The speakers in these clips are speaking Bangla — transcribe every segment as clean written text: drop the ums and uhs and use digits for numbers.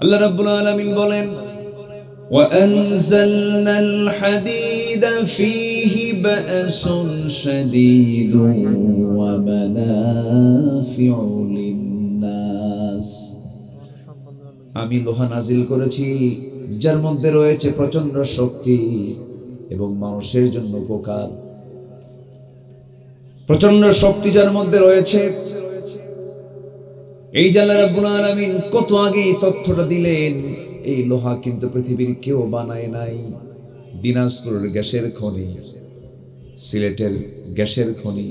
আল্লাহ রাব্বুল আলামিন বলেন وأنزلنا الحديد فيه بأس شديد ومنافع للناس আমি লোহা নাজিল করেছি যার মধ্যে রয়েছে প্রচন্ড শক্তি এবং মানুষের জন্য উপকার। প্রচন্ড শক্তি যার মধ্যে রয়েছে, এই যে আল্লাহ রাব্বুল আলামিন কত আগে এই তথ্যটা দিলেন। এই লোহা কিন্তু পৃথিবীর কেউ বানায় নাই। দিনাজপুরের গ্যাসের খনি, সিলেটের গ্যাসের খনি,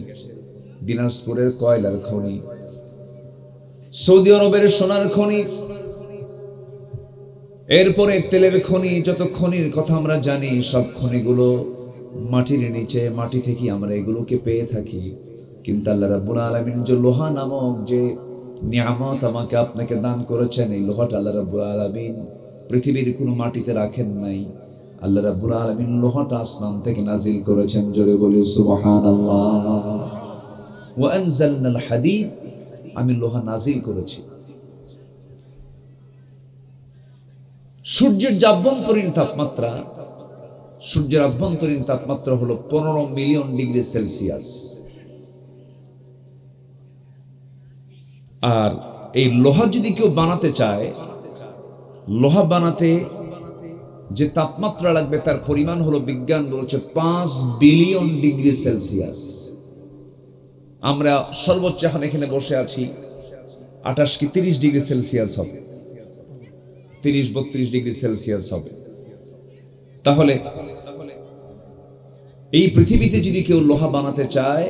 দিনাজপুরের কয়লার খনি, সৌদি আরবের সোনার খনি, এরপরে তেলের খনি, যত খনির কথা আমরা জানি সব খনিগুলো মাটির নিচে, মাটি থেকে আমরা এগুলোকে পেয়ে থাকি। কিন্তু আল্লাহ রাব্বুল আলামিন যে লোহা নামক যে নিয়ামত আমাকে আপনাকে দান করেছেন, এই লোহাটা আল্লাহ রাব্বুল আলামিন পৃথিবীর কোনো মাটিতে রাখেন নাই। আল্লাহ রাব্বুল আলামিন লোহাটা আসমান থেকে নাজিল করেছেন। জোরে বলি সুবহানাল্লাহ। ওয়া আনজালনাল হাদিদ, আমি লোহা নাজিল করেছি। সূর্যের যে আভ্যন্তরীণ তাপমাত্রা, সূর্যের আভ্যন্তরীণ তাপমাত্রা হলো 15 মিলিয়ন ডিগ্রি সেলসিয়াস। আর এই লোহা যদি কেউ বানাতে চায়, লোহা বানাতে যে তাপমাত্রা লাগবে তার পরিমাণ হলো, বিজ্ঞান বলছে 5 বিলিয়ন ডিগ্রি সেলসিয়াস। আমরা সর্বোচ্চ এখন এখানে বসে আছি 28 কি 30 ডিগ্রি সেলসিয়াস হবে, 30-32 ডিগ্রি সেলসিয়াস হবে। তাহলে এই পৃথিবীতে যদি কেউ লোহা বানাতে চায়,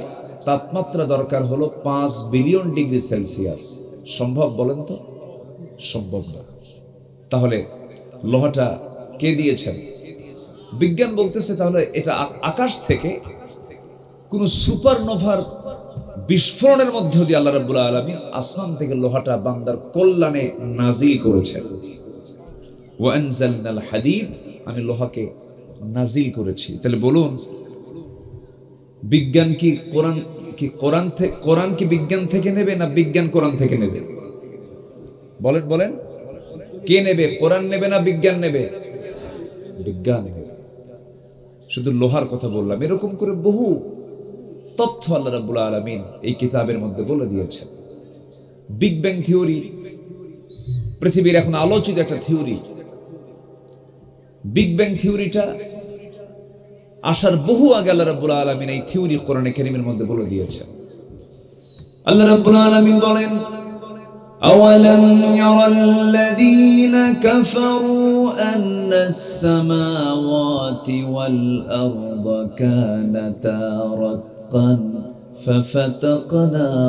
তাপমাত্রা দরকার হলো 5 বিলিয়ন ডিগ্রি সেলসিয়াস। সম্ভব বলেন তো? সম্ভব না। তাহলে লোহাটা কে দিয়েছেন? বিজ্ঞান বলতেছে তাহলে এটা আকাশ থেকে কোন সুপারনোভার বিস্ফোরণের মধ্য দিয়ে আল্লাহ রাব্বুল আলামিন আসমান থেকে লোহাটা বান্দার কল্যাণে নাজিল করেছেন। ওয়া আনজালনাল হাদিদ, আমি লোহাকে নাজিল করেছি। তাহলে বলুন, বিজ্ঞান কি কোরআন কি বিজ্ঞান থেকে নেবে না বিজ্ঞান কোরআন থেকে নেবে? বলেন বলেন, কে নেবে? কোরআন নেবে না বিজ্ঞান নেবে? বিজ্ঞান নেবে। শুধু লোহার কথা বললাম, এরকম করে বহু তথ্য আল্লাহ রাব্বুল আলামিন এই কিতাবের মধ্যে বলে দিয়েছেন। বিগ ব্যাং থিওরি পৃথিবীর এখন আলোচিত একটা থিওরি। বিগ ব্যাং থিওরিটা আসার বহু আগে আল্লাহ রাব্বুল আলামিন এই থিওরি কোরআনে কারীমের মধ্যে বলে দিয়েছেন। আল্লাহ রাব্বুল আলামিন বলেন, আওয়ালাম ইয়ারাল্লাযীনা কাফারু আন্নাস সামাওয়াতি ওয়াল আরদা কানাতা রাতকান ফাফাতাকনাহুমা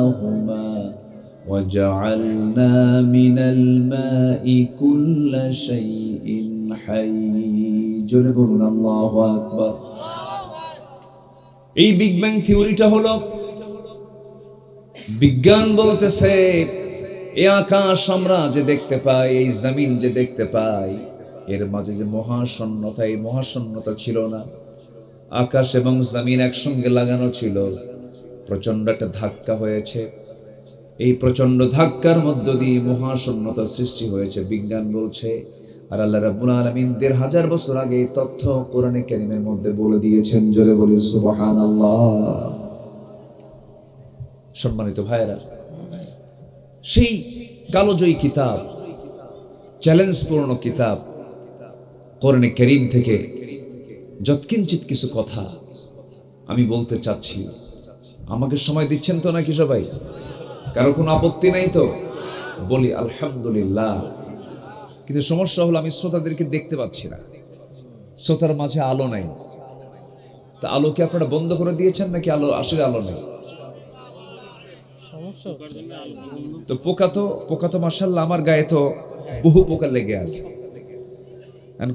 وجعلنا من الماء كل شيء حي জোরে বলুন আল্লাহু আকবার। এই বিগ ব্যাং থিওরিটা হলো, বিজ্ঞান বলতেছে এই আকাশ আমরা যে দেখতে পাই, এই জমিন যে দেখতে পাই, এর মাঝে যে মহাশূন্যতা, এই মহাশূন্যতা ছিল না। আকাশ এবং জমিন একসঙ্গে লাগানো ছিল, প্রচন্ড একটা ধাক্কা হয়েছে। এই প্রচন্ড ধাক্কার মধ্য দিয়ে মহাশূন্যতা সৃষ্টি হয়েছে, বিজ্ঞান বলছে। আর আল্লাহ রাব্বুল আলামিন 1500 বছর আগে এই তথ্য কোরআনে কারীমের মধ্যে বলে দিয়েছেন। জোরে বলি সুবহানাল্লাহ। সম্মানিত ভাইরা, সেই কালোজয়ী কিতাব, চ্যালেঞ্জপূর্ণ কিতাব কোরআনে কারীম থেকে যৎকিঞ্চিত কিছু কথা আমি বলতে চাচ্ছি। আমাকে সময় দিচ্ছেন তো নাকি সবাই? কারো কোনো আপত্তি নাই তো? বলি আলহামদুলিল্লাহ। কিন্তু সমস্যা হলো আমি শ্রোতাদেরকে দেখতে পাচ্ছি না, শ্রোতার মাঝে আলো নাই। তা আলো কি আপনারা বন্ধ করে দিয়েছেন নাকি আলো আসলে আলো নেই? তো পোকা তো মাশাআল্লাহ আমার গায়ে তো বহু পোকা লেগে আছে।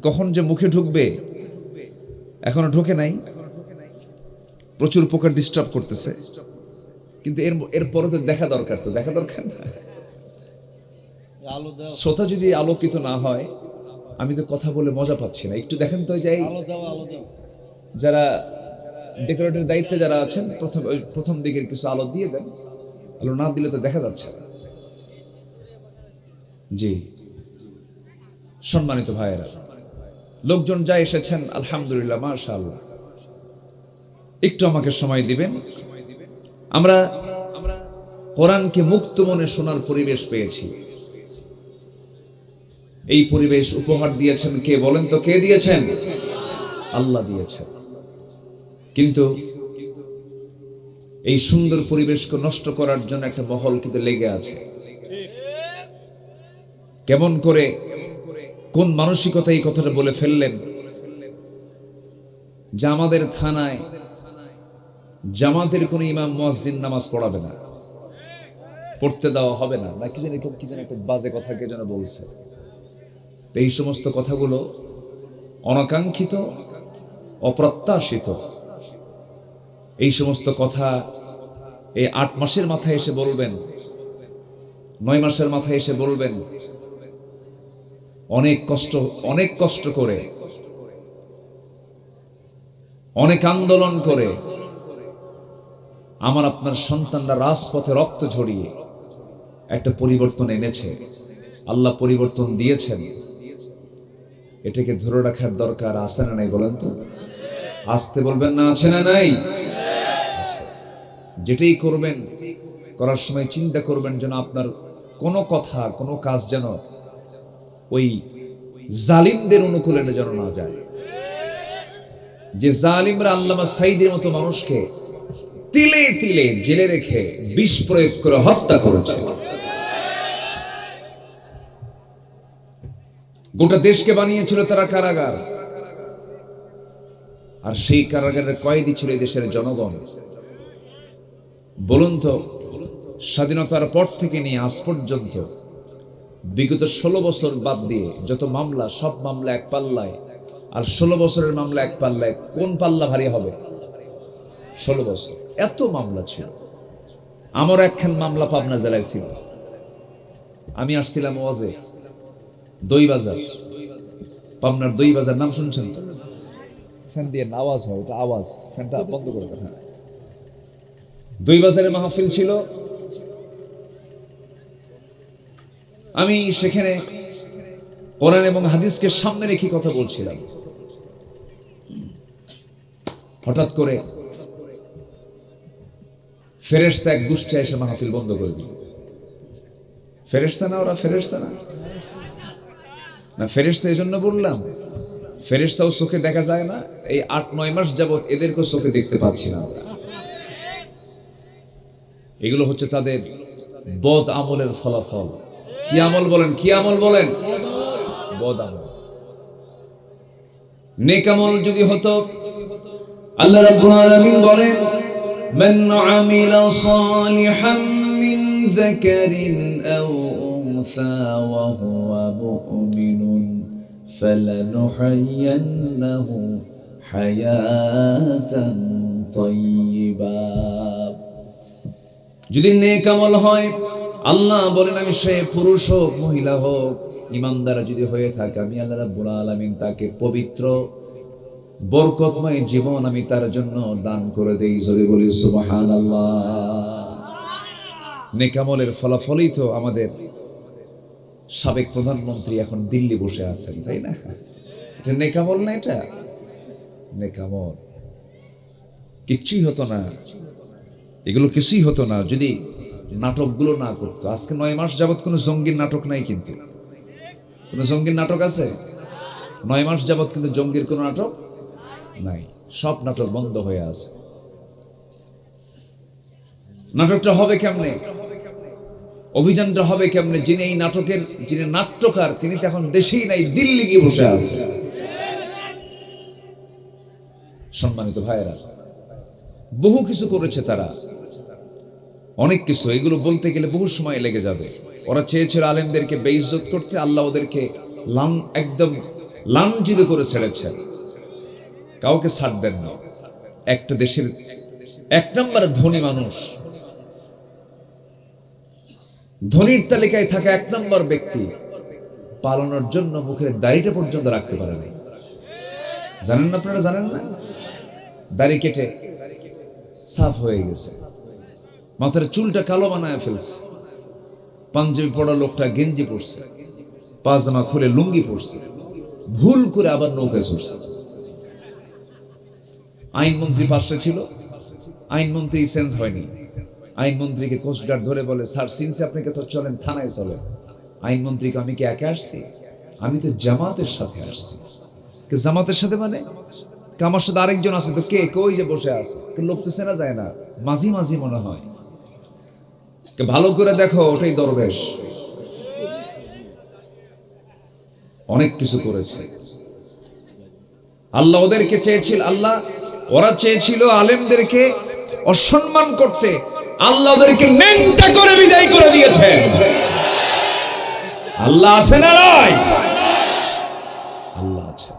কখন যে মুখে ঢুকবে এখনো ঢোকে নাই, প্রচুর পোকা ডিস্টার্ব করতেছে। কিন্তু এরপরে তো দেখা দরকার, তো দেখা দরকার না? শ্রোতা যদি আলোকিত না হয়, আমি তো কথা বলে মজা পাচ্ছি না। একটু দেখেন তো, যাই যারা ডেকোরেটরের দায়িত্বে যারা আছেন, প্রথম দিকের কিছু আলো দিয়ে দেন। আলো না দিলে তো দেখা যাচ্ছে না। জি সম্মানিত ভাইয়েরা, লোকজন যা এসেছেন আলহামদুলিল্লাহ, মাশাআল্লাহ। একটু আমাকে সময় দিবেন। আমরা কোরআনকে মুক্ত মনে শোনার পরিবেশ পেয়েছি। এই পরিবেশ উপহার দিয়েছেন কে বলেন তো? কে দিয়েছেন? আল্লাহ দিয়েছেন। কিন্তু এই সুন্দর পরিবেশকে নষ্ট করার জন্য একটা মহল কিন্তু লেগে আছে। কেমন করে, কোন মানসিকতা এই কথাটা বলে ফেললেন যে আমাদের থানায় জামাতের কোন ইমাম মুয়াজ্জিন নামাজ পড়াবে না, পড়তে দেওয়া হবে না, না কি যেন একটা বাজে কথা কে যেন বলছে। এই সমস্ত কথাগুলো অনাকাঙ্ক্ষিত, অপ্রত্যাশিত। এই সমস্ত কথা এই 8 মাসের মাথায় এসে বলবেন, 9 মাসের মাথায় এসে বলবেন, অনেক কষ্ট করে, অনেক আন্দোলন করে আমার আপনার সন্তানরা রাজপথে রক্ত ঝরিয়ে একটা পরিবর্তন এনেছে। আল্লাহ পরিবর্তন দিয়েছেন। এটাকে ধরে রাখার দরকার আছে না নাই বলেন তো? আসতে বলবেন না, আছে না নাই? যেটাই করবেন, করার সময় চিন্তা করবেন যেন আপনার কোনো কথা, কোনো কাজ যেন ওই জালিমদের অনুকূলে যেন না যায়। যে জালিমরা আল্লামা সাইদের মতো মানুষকে তিলে তিলে জেলে রেখে বিষ প্রয়োগ করে হত্যা করেছে। গোটা দেশকে বানিয়েছিল তারা কারাগার, আর সেই কারাগারের কয়েদি ছিল এই দেশের জনগণ। বলুন তো, স্বাধীনতার পর থেকে নিয়ে আজ পর্যন্ত বিগত 16 বছর বাদ দিয়ে যত মামলা, সব মামলা এক পাল্লায়, আর 16 বছরের মামলা এক পাল্লায়, কোন পাল্লা ভারী হবে? 16 বছর এত মামলা ছিল। আমার একখান মামলা পাবনা জেলায় ছিল। আমি আসছিলাম ওয়াজে, দইবাজার, পাবনার দইবাজার, নাম শুনছেন তো? ফ্যান দিয়ে আওয়াজ হয়, ওটা আওয়াজ, ফ্যানটা বন্ধ করে দেন। হ্যাঁ, দইবাজারে মাহফিল ছিল। আমি সেখানে কোরআন এবং হাদিসকে সামনে রেখে কথা বলছিলাম। হঠাৎ করে ফেরেশতা এক গোষ্ঠী এসে মাহফিল বন্ধ করে দিল। ফেরেশতা না ওরা? ফেরেশতা না? না, ফেরেশতা এই জন্য বললাম, ফেরেশতাও চোখে দেখা যায় না। এই 8-9 মাস যাবত এদেরকেও চোখে দেখতে পাচ্ছি না। এগুলো হচ্ছে তাদের বদ আমলের ফলাফল। কি আমল বলেন? কি আমল বলেন? বদ আমল। নেক আমল যদি হতো, আল্লাহ রাব্বুল আলামিন বলেন, মান আমিলা সালিহাম মিন যাকারিন আও উনসা ওয়া হুয়া মুমিনুন ফালানুহয়িয়ান্নাহু হায়াতান তাইয়্যিবা। যদি নেক আমল হয়, আল্লাহ বলেন আমি সে পুরুষ হোক মহিলা হোক, ইমানদার যদি হয়ে থাকে, আমি আল্লাহ রাব্বুল আলামিন তাকে পবিত্র বরকতময় জীবন আমি তার জন্য দান করে দেই। জোরে বলি সুবহানাল্লাহ। নেক আমলের ফলাফলই তো আমাদের সাবেক প্রধানমন্ত্রী এখন দিল্লি বসে আছেন, তাই না? এটা নেক আমল না? এটা নেক আমল। কিচ্ছুই হতো না, এগুলো কিছুই হতো না যদি নাটকগুলো না করতো। আজকে 9 মাস যাবত কোনো জঙ্গির নাটক নাই। কিন্তু কোনো জঙ্গির নাটক আছে? 9 মাস যাবত কিন্তু জঙ্গির কোনো নাটক নাই। সব নাটক বন্ধ হয়ে আছে। নাটকটা হবে কেমনে? অভিযানটা হবে কেমনে? যিনি এই নাটকের, যিনি নাট্যকার, তিনি তো এখন দেশেই নাই, দিল্লি গিয়ে বসে আছে। সম্মানিত ভাইয়েরা, বহু কিছু করেছে তারা, অনেক কিছু। এগুলো বলতে গেলে বহু সময় লেগে যাবে। ওরা চেয়েছিল আলেমদেরকে বেইজ্জত করতে, আল্লাহ ওদেরকে একদম লাঞ্ছিত করে ছেড়েছেন। কাউকে ছাড় দেন না। একটা দেশের 1 নম্বর ধনী মানুষ, ধনীর তালিকায় থাকা 1 নম্বর ব্যক্তি পালানোর জন্য মুখের দাড়িটা পর্যন্ত রাখতে পারে নাই। জানেন না? আপনারা জানেন না? দাড়ি কেটে সাফ হয়ে গেছে, মাথার চুলটা কালো বানায় ফেলছে, পাঞ্জাবি পড়া লোকটা গেঞ্জি পরছে, পাজামা খুলে লুঙ্গি পরছে, ভুল করে আবার নৌকায় চড়ছে। আইনমন্ত্রী পাশে ছিল, আইনমন্ত্রী সেন্স হয়নি। আইনমন্ত্রীকে কোস্টগার্ড ধরে বলে, স্যার সিন্সে আপনাকে তো চলেন, থানায় চলেন। আইনমন্ত্রীকে, আমি কি একা আসছি? আমি তো জামাতের সাথে আসছি। জামাতের সাথে মানে? আমার সাথে আরেকজন আছে। তো কে? কই যে বসে আছে, লোক তো চেনা যায় না, মাঝি মাঝি মনে হয়। ভালো করে দেখো, ওটাই দরবেশ। অনেক কিছু করেছে আল্লাহ। ওদেরকে চেয়েছিল আল্লাহ, ওরা চেয়েছিল আলেমদেরকে অসম্মান করতে, আল্লাহ ওদেরকে ন্যাংটা করে বিদায় করে দিয়েছে। আল্লাহ আছে না নাই? আল্লাহ আছে।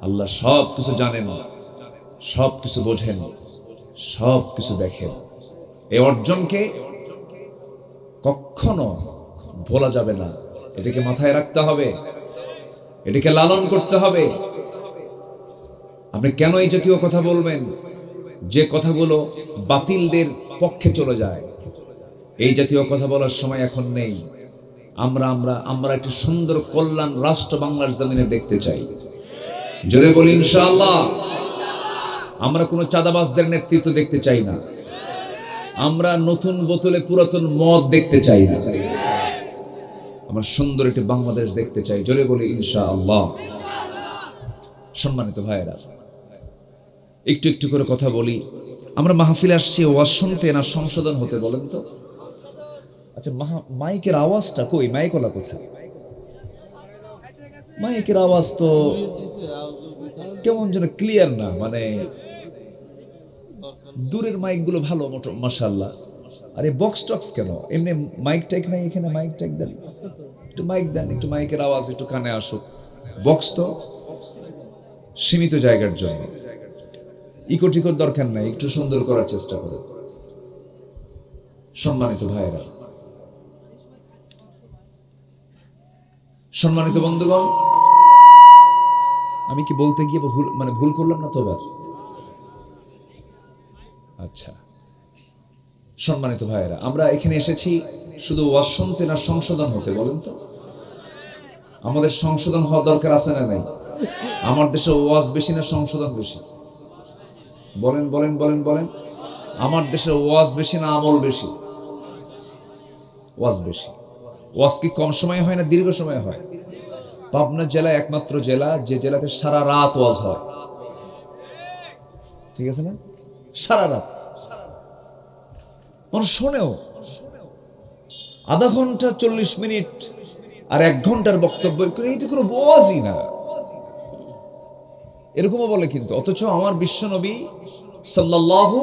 আল্লাহ সব কিছু জানেন, সব কিছু বোঝেন, সব কিছু দেখেন। এই অর্জনকে কখনো ভোলা যাবে না। এটাকে মাথায় রাখতে হবে, এটাকে লালন করতে হবে। আপনি কেন এই জাতীয় কথা বলবেন যে কথাগুলো বাতিলদের পক্ষে চলে যায়? এই জাতীয় কথা বলার সময় এখন নেই। আমরা একটি সুন্দর কল্যাণ রাষ্ট্র বাংলার জমিনে দেখতে চাই। জোরে বলি ইনশাআল্লাহ। আমরা কোনো চাঁদাবাজদের নেতৃত্ব দেখতে চাই না। আমরা নতুন বোতলে পুরাতন মদ দেখতে চাই না। আমরা সুন্দর একটি বাংলাদেশ দেখতে চাই। জোরে বলি ইনশাআল্লাহ। সম্মানিত ভাইয়েরা, একটু একটু করে কথা বলি। আমরা মাহফিলে আসছি ওয়াজ শুনতে না সংশোধন হতে, বলেন তো? আচ্ছা, মাইকের আওয়াজটা কই? মাইকওয়ালা কোথায়? মাইকের আওয়াজ তো কেমন যেন ক্লিয়ার না, মানে দূরের মাইক গুলো ভালো, মাশাআল্লাহ। আরে বক্স টক্স কেন? এমনি মাইক টাইক নাই এখানে? মাইক টাইক দেন, একটু মাইক দেন, একটু মাইকের আওয়াজ একটু কানে আসুক। বক্স তো সীমিত জায়গার জন্য, ইকো টিকোর দরকার নাই, একটু সুন্দর করার চেষ্টা করে। সম্মানিত ভাইয়েরা, সম্মানিত বন্ধুগণ, আমি কি বলতে গিয়ে ভুল করলাম না তো এবার? আচ্ছা, সম্মানিত ভাইয়েরা, আমরা এখানে এসেছি শুধু ওয়াজ শুনতে না সংশোধন হতে, বলেন তো? আমাদের সংশোধন হওয়া দরকার আছে না নাই? আমার দেশে ওয়াজ বেশি না সংশোধন বেশি? বলেন বলেন বলেন বলেন। আমার দেশে ওয়াজ বেশি না আমল বেশি? ওয়াজ বেশি। ওয়াজ কি কম সময় হয় না দীর্ঘ সময় হয়? পাবনা জেলা একমাত্র জেলা যে জেলাতে সারা রাত ওয়াজ হয়, ঠিক আছে না? সারা রাত মানুষ শোনেও। আধা ঘন্টা 40 মিনিট আর 1 ঘন্টার বক্তব্য করে, এটা কোনো ওয়াজই না, এরকমও বলে কিন্তু। অথচ আমার বিশ্বনবী সাল্লাল্লাহু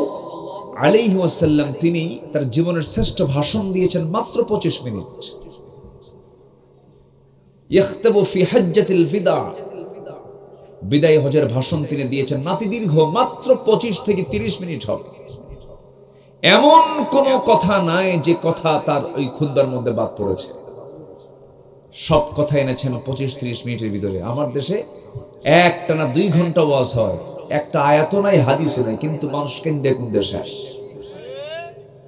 আলাইহি ওয়াসাল্লাম তিনি তার জীবনের শ্রেষ্ঠ ভাষণ দিয়েছেন মাত্র 25 মিনিট। ইখতাবু ফি হাজ্জাতিল ফিদা, বিদায় হজের ভাষণ তিনি দিয়েছেন নাতি দীর্ঘ, মাত্র 25 থেকে 30 মিনিট হবে। এমন কোন কথা নাই যে কথা তার ওই খুতবার মধ্যে বাদ পড়েছে। সব কথা এনেছেন 25-30 মিনিটের ভিতরে। আমার দেশে একটানা 2 ঘন্টা ওয়াজ হয়, একটা আয়াত নাই, হাদিস নাই, কিন্তু মানুষ কেন্দ্রে কুন্দে শেষ।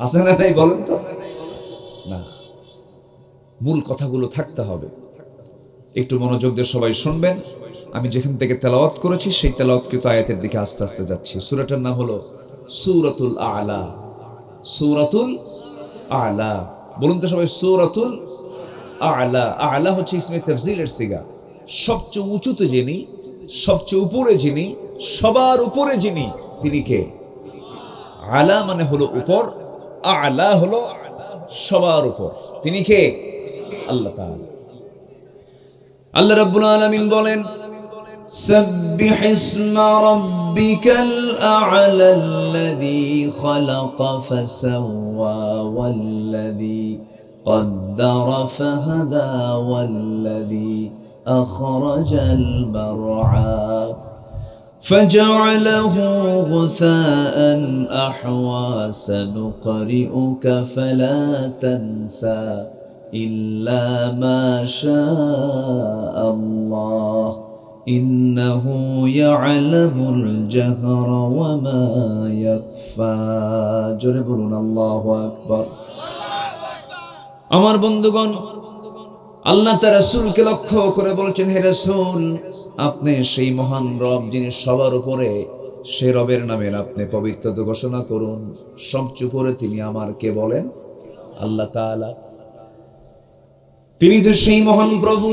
আছে না নাই বলেন তো? না, মূল কথাগুলো থাকতে হবে। একটু মনোযোগ দিয়ে সবাই শুনবেন। আমি যেখান থেকে তেলাওয়াত করেছি সেই তেলাওয়াতকৃত আয়াতের দিকে আস্তে আস্তে যাচ্ছি। সূরাটার নাম হলো সূরাতুল আ'লা। সূরাতুল আ'লা, বলুন তো সবাই, সূরাতুল আ'লা। আ'লা হচ্ছে ইসমে তাফজিলের সিগা। সবচেয়ে উঁচুতে যিনি, সবচেয়ে উপরে যিনি, সবার উপরে যিনি, তিনি কে? আ'লা মানে হলো উপর, আ'লা হলো সবার উপর। তিনি কে? আল্লাহ তাআলা। আল্লাহ রাব্বুল আলামিন বলেন, সাব্বিহ ইসমা রাব্বিকাল আ'লা আল্লাযী খালাকা ফাসাওয়া ওয়াল্লাযী قدر فهدى والذي أخرج المرعى فجعله غثاء أحوى سنقرئك فلا تنسى إلا ما شاء الله إنه يعلم الجهر وما يخفى جربنا الله أكبر। আমার বন্ধুগণ, আল্লাহ তার রাসূলকে লক্ষ্য করে বলছেন, হে রাসূল, আপনি সেই মহান রব যিনি সবার উপরে, সে রবের নামের আপনি পবিত্রতা ঘোষণা করুন। সবচেয়ে উপরে তিনি আমার কে বলেন? আল্লাহ তাআলা। তিনি তো সেই মহান প্রভু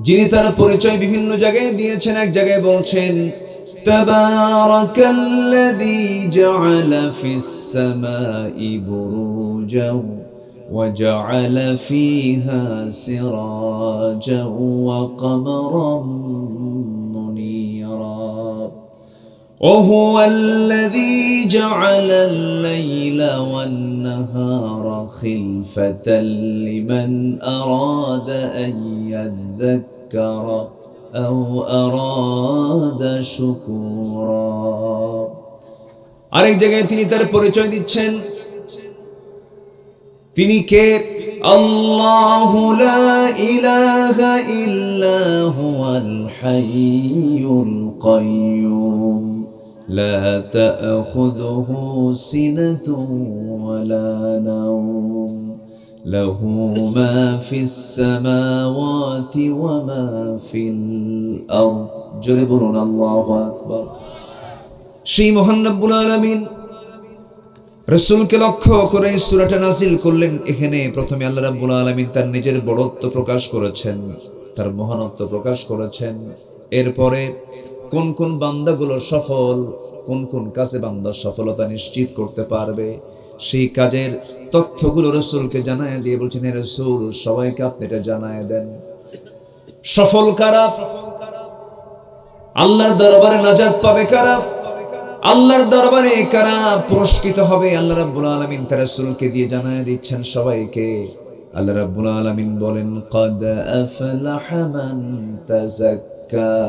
যিনি তার পরিচয় বিভিন্ন জায়গায় দিয়েছেন। এক জায়গায় বলছেন, তাবারাকাল্লাযী জাআলা ফিস সামাই বুরুজাও ওয়া জাআলা ফীহা সিরাজাও ওয়া কমারাম মুনীরা وهو الذي جعل الليل والنهار خلفة لمن أراد أن يذكر أو أراد شكورا আরেক জায়গায় তিনি তার পরিচয় দিচ্ছেন, তিনি কে? আল্লাহু লা ইলাহা ইল্লা হুয়াল হাইয়ুল কাইয়্যুম لا تأخذه سنة ولا نوم له ما في السماوات وما في الأرض جربون الله أكبر সেই মহান রব্বুল আলামিন রাসূলকে লক্ষ্য করে সূরাটা নাযিল করলেন। এখানে প্রথমে আল্লাহ রাব্বুল আলামিন তার নিজের বড়ত্ব প্রকাশ করেছেন, তার মহানত্ব প্রকাশ করেছেন। এরপরে কোন কোন বান্দাগুলো সফল, কোন কোন কাজে বান্দা সফলতা নিশ্চিত করতে পারবে, সেই কাজের তথ্যগুলো রাসূলকে জানায় দিয়ে বলছেন, হে রাসূল, সবাইকে আপনি এটা জানায় দেন। সফল কারা? আল্লাহর দরবারে নাজাত পাবে কারা? আল্লাহর দরবারে কারা পুরস্কৃত হবে? আল্লাহ রাব্বুল আলামিন তার রাসূলকে দিয়ে জানায় দিচ্ছেন সবাইকে। আল্লাহ রাব্বুল আলামিন বলেন, قد أفلح من تزكى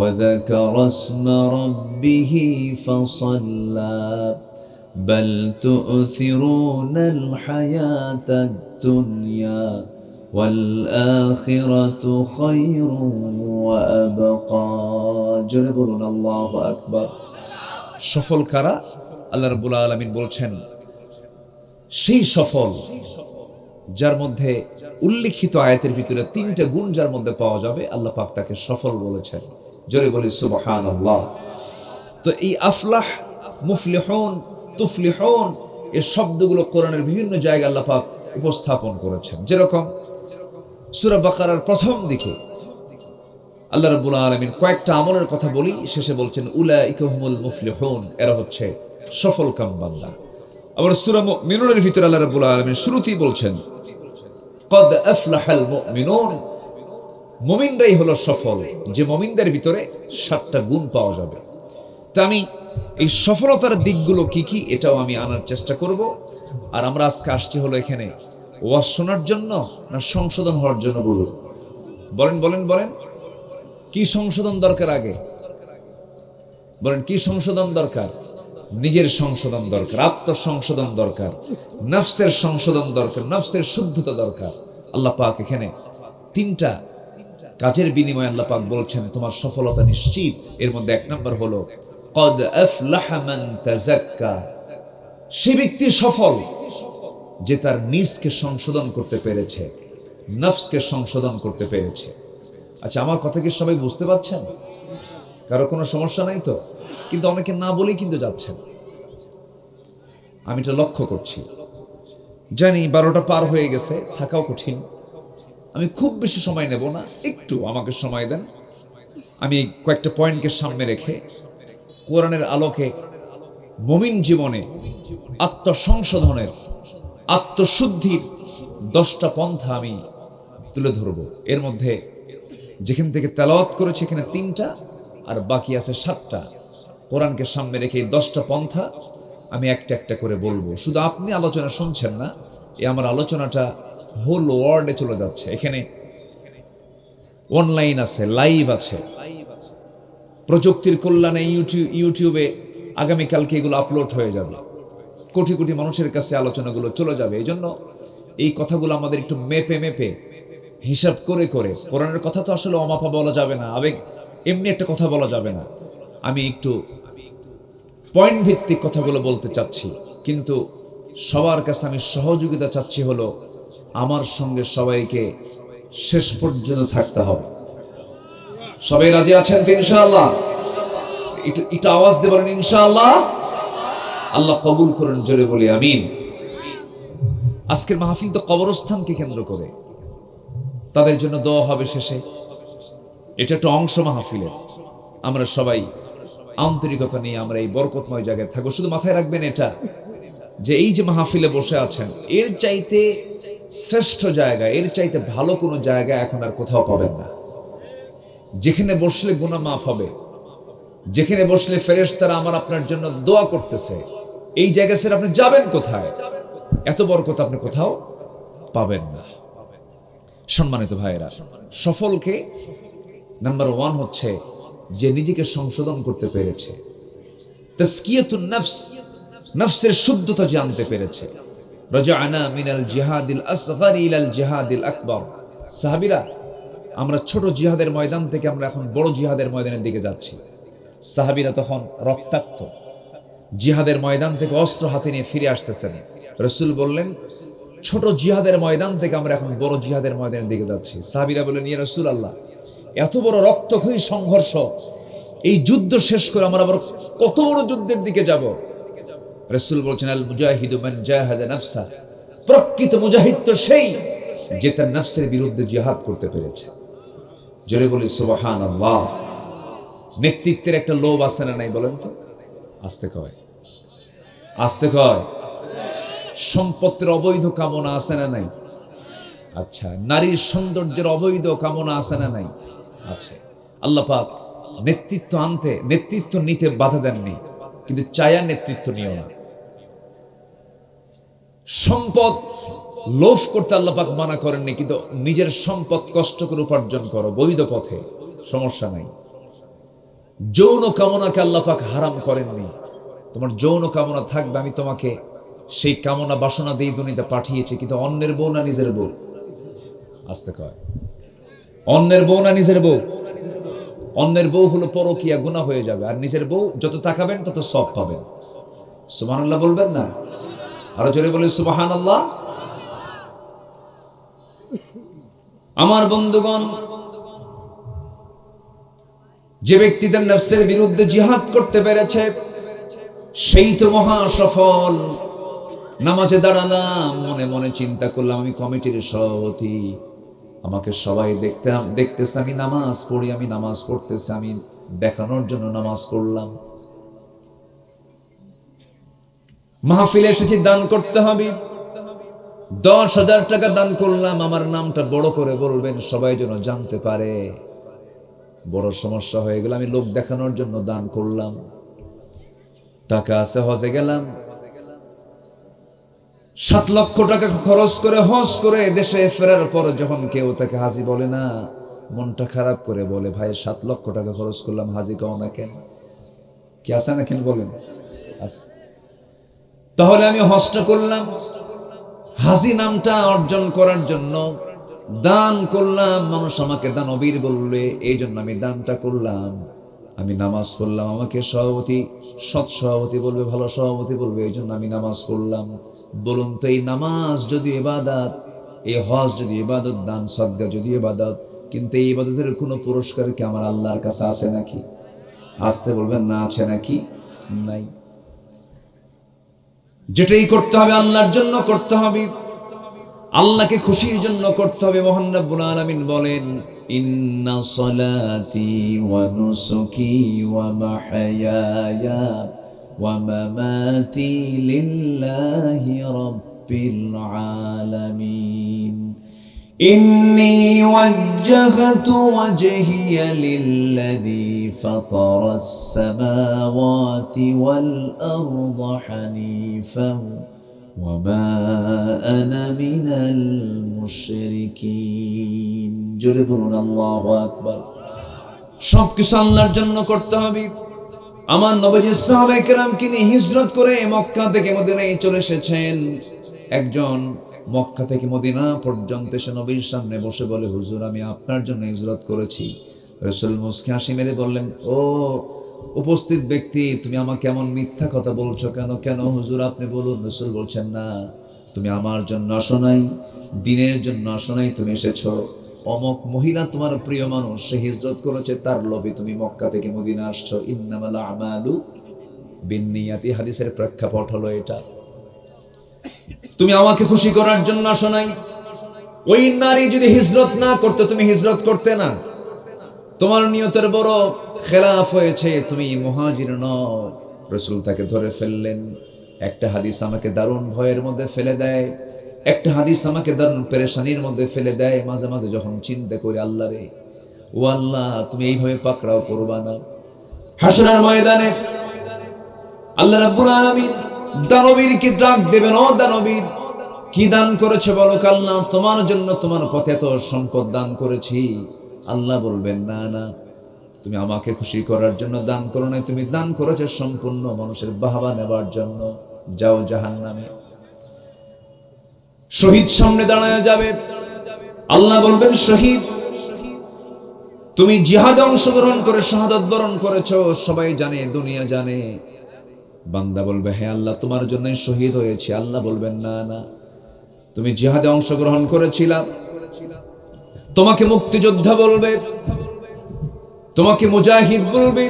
وذكر اسم ربه فصلى بل تؤثرون الحياة الدنيا والآخرة خير وأبقى جربنا الله أكبر সফল কারা? আল্লাহ রাব্বুল আলামিন বলছেন, সেই সফল যার মধ্যে উল্লেখিত আয়াতের ভিতরে তিনটা গুণ যার মধ্যে পাওয়া যাবে, আল্লাহ পাক তাকে সফল বলেছেন। জোরে বলি সুবহানাল্লাহ। তো এই আফলাহ, মুফলিহুন, তুফলিহুন এই শব্দগুলো কোরআনের বিভিন্ন জায়গায় আল্লাহ পাক উপস্থাপন করেছেন। যেরকম সূরা বাকারার প্রথম দিকে আল্লাহ রাব্বুল আলামিন কয়েকটা আমলের কথা বলি, শেষে বলছেন উলাইকা হুমুল মুফলিহুন, এরা হচ্ছে সফল কাম বান্দা। আবার সূরা মুমিনুনের ভিতরে আল্লাহ রাব্বুল আলামিন শুরুতেই বলছেন, قد أفلح المؤمنون, মুমিনরাই হলো সফল, যে মুমিনদের ভিতরে 7টা গুণ পাওয়া যাবে। তা আমি এই সফলতার দিকগুলো কি কি এটাও আমি আনার চেষ্টা করব। আর আমরা আজকে আসছি হলো এখানে ওয়াজ শোনার জন্য না সংশোধন হওয়ার জন্য? বলেন বলেন বলেন, কি সংশোধন দরকার? আগে বলেন, কি সংশোধন দরকার? নিজের সংশোধন দরকার, আত্মসংশোধন দরকার, নফসের সংশোধন দরকার, নফসের শুদ্ধতা দরকার। আল্লাহ পাক এখানে 3টা কাজের বিনিময়ে আল্লাহ পাক বলছেন তোমার সফলতা নিশ্চিত। এর মধ্যে 1 নম্বর হলো قد أفلح من تزكى, সে ব্যক্তি সফল যে তার নিজকে সংশোধন করতে পেরেছে, নফসকে সংশোধন করতে পেরেছে। আচ্ছা, আমার কথা কি সবাই বুঝতে পারছেন? কারো কোনো সমস্যা নাই তো? কিন্তু অনেকে না বলেই কিন্তু যাচ্ছেন, আমি এটা লক্ষ্য করছি। জানি 12টা পার হয়ে গেছে, থাকাও কঠিন। আমি খুব বেশি সময় নেব না, একটু আমাকে সময় দেন। আমি কয়েকটা পয়েন্টকে সামনে রেখে কোরআনের আলোকে মুমিন জীবনে আত্মসংশোধনের, আত্মশুদ্ধির 10টা পন্থা আমি তুলে ধরব। এর মধ্যে যেখান থেকে তেলাওয়াত করেছি এখানে 3টা, আর বাকি আছে 7টা। কোরআনকে সামনে রেখে এই 10টা পন্থা আমি একটা একটা করে বলবো। শুধু আপনি আলোচনা শুনছেন না, এই আমার আলোচনাটা হোল ওয়ার্ল্ডে চলে যাচ্ছে। এখানে অনলাইন আছে, লাইভ আছে, প্রযুক্তির কল্যাণে ইউটিউবে আগামীকালকে এগুলো আপলোড হয়ে যাবে, কোটি কোটি মানুষের কাছে আলোচনাগুলো চলে যাবে। এই জন্য এই কথাগুলো আমাদের একটু মেপে মেপে হিসাব করে করে, কোরআনের কথা তো আসলে অমাপা বলা যাবে না, আবেগ এমনি একটা কথা বলা যাবে না। আমি একটু পয়েন্ট ভিত্তিক কথাগুলো বলতে চাচ্ছি, কিন্তু সবার কাছে আমি সহযোগিতা চাচ্ছি হলো আমার সঙ্গে সবাইকে শেষ পর্যন্ত থাকতে হবে। সবাই রাজি আছেন তো ইনশাআল্লাহ? একটু আওয়াজ দিয়ে বলেন ইনশাআল্লাহ। আল্লাহ কবুল করেন, জোরে বলি আমিন। আজকের মাহফিল তো কবরস্থানকে কেন্দ্র করে, তাদের জন্য দোয়া হবে শেষে। এটা একটা অংশ মাহফিলের। আমরা সবাই আন্তরিকতা নিয়ে আমরা এই বরকতময় জায়গায় থাকবো। শুধু মাথায় রাখবেন এটা, যে এই যে মাহফিলে বসে আছেন, এর চাইতে শ্রেষ্ঠ জায়গা, এর চাইতে ভালো কোনো জায়গা এখন আর কোথাও পাবেন না। যেখানে বসলে গুনাহ মাফ হবে, যেখানে বসলে ফেরেশতারা আমার আপনার জন্য দোয়া করতেছে, এই জায়গা ছেড়ে আপনি যাবেন কোথায়? এত বরকত আপনি কোথাও পাবেন না। সম্মানিত ভাইয়েরা, সফলকে নাম্বার 1 হচ্ছে যে নিজেকে সংশোধন করতে পেরেছে, তাসকিয়াতুন নফস, নফসের শুদ্ধতা জানতে পেরেছে। রাজা'না মিনাল জিহাদিল আসগর ইলাল জিহাদিল আকবার। সাহাবীরা, আমরা ছোট জিহাদের ময়দান থেকে আমরা এখন বড় জিহাদের ময়দানের দিকে যাচ্ছি। সাহাবীরা তখন রক্তাক্ত, জিহাদের ময়দান থেকে অস্ত্র হাতে নিয়ে ফিরে আসতেছেন। রাসূল বললেন, ছোট জিহাদের ময়দান থেকে আমরা এখন বড় জিহাদের ময়দানের দিকে যাচ্ছি। সাহাবীরা বললেন, ইয়া রাসূলুল্লাহ, এত বড় রক্তক্ষয়ী সংঘর্ষ, এই যুদ্ধ শেষ করে আমরা আবার কত বড় যুদ্ধের দিকে যাব? রাসূল বলছেন, আল মুজাহিদু মান জাহাদা নাফসা, প্রকৃত মুজাহিদ তো সেই যে তার নফসের বিরুদ্ধে জিহাদ করতে পেরেছে। জোরে বলি সুবহানাল্লাহ। নেতৃত্বের একটা লোভ আছে না নাই বলেন তো? আস্তে কয়, আস্তে কয়। সম্পত্তির অবৈধ কামনা আছে না নাই? আচ্ছা, নারীর সৌন্দর্যের অবৈধ কামনা আছে না নাই? আছে। আল্লাহ পাক নেতৃত্ব নিতে বাধা দেননি, কিন্তু চায়া নেতৃত্ব নিও না। সম্পদ লোভ করতে আল্লাহ পাক মানা করেননি, কিন্তু নিজের সম্পদ কষ্ট করে উপার্জন করো বৈধ পথে, সমস্যা নাই। যৌন কামনাকে আল্লাহ পাক হারাম করেননি। তোমার যৌন কামনা থাকবে, আমি তোমাকে সেই কামনা বাসনা দিয়ে দুনিয়াতে পাঠিয়েছি, কিন্তু অন্যের বউ না নিজের বউ? আস্তে কয়, অন্যের বউ না নিজের বউ? অন্যের বউ হলো পরকীয়া, গুনাহ হয়ে যাবে। আর নিজের বউ যত তাকাবেন তত সওয়াব পাবেন। সুবহানাল্লাহ বলবেন না? আরো জোরে বলে সুবহানাল্লাহ। আমার বন্ধুগণ, যে ব্যক্তি তার নফসের বিরুদ্ধে জিহাদ করতে পেরেছে, সেই তো মহা সফল। নামাজে দাঁড়ালাম, মনে মনে চিন্তা করলাম আমি কমিটির সভাপতি, আমাকে সবাই দেখতেছে আমি নামাজ পড়ি, আমি নামাজ পড়তেছি, আমি দেখানোর জন্য নামাজ পড়লাম। মাহফিলে এসেছি, দান করতে হবে, 10,000 টাকা দান করলাম, আমার নামটা বড় করে বলবেন, সবাই যেন জানতে পারে। বড় সমস্যা হয়ে গেল, আমি লোক দেখানোর জন্য দান করলাম। টাকা আছে, হজে গেলাম, 7 লক্ষ টাকা খরচ করে হজ করে দেশে ফেরার পর যখন কেউ তাকে হাজি বলে না, মনটা খারাপ করে বলে, ভাই 7 লক্ষ টাকা খরচ করলাম, হাজি কও না কেন? কি আছে না কেন বলেন? তাহলে আমি হজটা করলাম, হাজি নামটা অর্জন করার জন্য দান করলাম, মানুষ আমাকে দানবীর বললে, এই জন্য আমি দানটা করলাম। আমি নামাজ পড়লাম, আমাকে সভাপতি, সৎ সভাপতি বলবে, ভালো সভাপতি বলবে, এই জন্য আমি নামাজ পড়লাম। বলুন তো, এই নামাজ যদি ইবাদত, এই হজ যদি ইবাদত, দান সদকা যদি ইবাদত, কিন্তু এই ইবাদতের কোনো পুরস্কার কি আমার আল্লাহর কাছে আছে নাকি? আসতে বলবেন না, আছে নাকি? নাই। যেটাই করতে হবে আল্লাহর জন্য করতে হবে, আল্লাহকে খুশির জন্য করতে হবে। মহান রব্বুল আলামিন বলেন, ইন্না সলাতি ওয়া নুসুকি ওয়া মাহইয়ায়া ওয়া মামাতি লিল্লাহি রাব্বিল আলামিন। ইন্নী ওয়াজ্জাহতু ওয়াজহিয়া লিল্লাযী ফাতারাস সামাওয়াতি ওয়াল আরদা হানিফান ওয়ামা আনা মিনাল মুশরিকিন। জোরে বলুন আল্লাহু আকবার। সবকিছু আল্লাহর জন্য করতে হবে। আমার নবীজি সাহাবায়ে কেরামকে নিয়ে হিজরত করে মক্কা থেকে মদিনায় চলে এসেছেন। একজন মক্কা থেকে মদিনা পর্যন্ত এসে নবীর সামনে বসে বলে, হুজুর আমি আপনার জন্য হিজরত করেছি। রাসূল মুস্কি হাসি মেরে বললেন, ও উপস্থিত ব্যক্তি, তুমি আমাকে এমন মিথ্যা কথা বলছো কেন? কেন হুজুর আপনি বলুন। রাসূল বলছেন, না, তুমি আমার জন্য আসো নাই, দিনের জন্য আসো নাই, তুমি এসেছো অমক মহিলা তোমার প্রিয় মানুষ, সে হিজরত করেছে, তার লোভে তুমি মক্কা থেকে মদিনা আসছো। ইন্নামাল আমালু বিন্নিয়াতি, হাদিসের প্রেক্ষাপট হলো এটা। তুমি আমাকে খুশি করার জন্য আসো নাই। ওই নারী যদি হিজরত না করতে, তুমি হিজরত করতে না। তোমার নিয়তের বড় খেলাফ হয়েছে, তুমি মুহাজির নও। রাসূল তাকে ধরে ফেললেন। একটা হাদিস আমাকে দারুণ ভয়ের মধ্যে ফেলে দেয়, একটা হাদিস আমাকে দারুণ পেরেশানির মধ্যে ফেলে দেয়। মাঝে মাঝে যখন চিন্তা করি, আল্লাহ রে, ও আল্লাহ, তুমি এইভাবে পাকড়াও করবা না। হাসরের ময়দানে আল্লাহ রাব্বুল আলামিন দানবীরকে ডাক দেবেন, ও দানবীর, কি দান করেছে বলো? আল্লাহ, তোমার জন্য তোমার পথে এত সম্পদ দান করেছি। আল্লাহ বলবেন, না না, তুমি আমাকে খুশি করার জন্য দান করো নাই, তুমি দান করেছো সম্পূর্ণ মানুষের বাহবা নেবার জন্য। যাও জাহান্নামে। শহীদ সামনে দাঁড়ায় যাবে, আল্লাহ বলবেন, শহীদ, তুমি জিহাদে অংশগ্রহণ করে শাহাদাত বরণ করেছো, সবাই জানে, দুনিয়া জানে। বান্দা বলবে, হ্যাঁ আল্লাহ, তোমার জন্যই শহীদ হয়েছে। আল্লাহ বলবেন, না না, তুমি জিহাদে অংশগ্রহণ করেছিলা, তোমাকে মুক্তিযোদ্ধা বলবে, তোমাকে মুজাহিদ বলবে,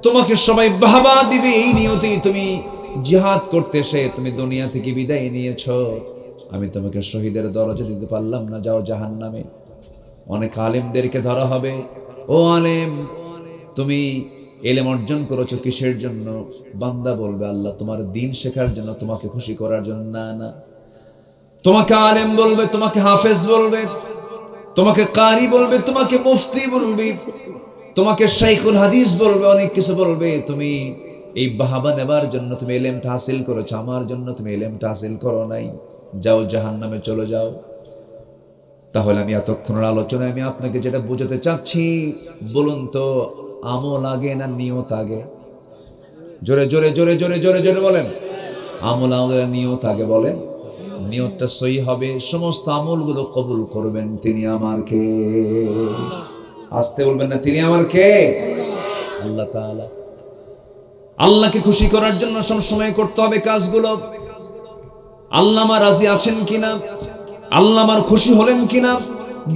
তোমাকে সবাই বাহবা দিবে। এই নিয়তেই তুমি জিহাদ করতে এসে তুমি দুনিয়া থেকে বিদায় নিয়েছো। আমি তোমাকে শহীদের দরজা দিতে পারলাম না, যাও জাহান্নামে। অনেক আলেমদেরকে ধরা হবে, ও আলেম, তুমি এলেম অর্জন করেছো কিসের জন্য? বান্দা বলবে, আল্লাহ, তোমার দ্বীন শেখার জন্য, তোমাকে খুশি করার জন্য। না না, তোমাকে আলেম বলবে, তোমাকে হাফেজ বলবে, তোমাকে কারি বলবে, তোমাকে মুফতি বলবে, তোমাকে শাইখুল হাদিস বলবে, অনেক কিছু বলবে। তুমি এই বাহাবা নেবার জন্য তুমি এলেমটা হাসিল করেছো, আমার জন্য তুমি এলেমটা হাসিল করো নাই। যাও জাহান্নামে চলে যাও। তাহলে আমি এতক্ষণের আলোচনায় আমি আপনাকে যেটা বোঝাতে চাচ্ছি, বলুন তো, আমল আগে না নিয়ত আগে? জোরে জোরে জোরে জোরে জোরে জোরে বলেন। আমল আগে না নিয়ত আগে? বলেন। নিয়তটা সহি হবে, সমস্ত আমলগুলো কবুল করবেন তিনি আমার কে? আসতে বলবেন না, তিনি আমার কে? আল্লাহ তাআলা। আল্লাহকে খুশি করার জন্য সব সময় করতে হবে কাজগুলো। আল্লাহ আমার রাজি আছেন কিনা, আল্লাহ আমার খুশি হলেন কিনা।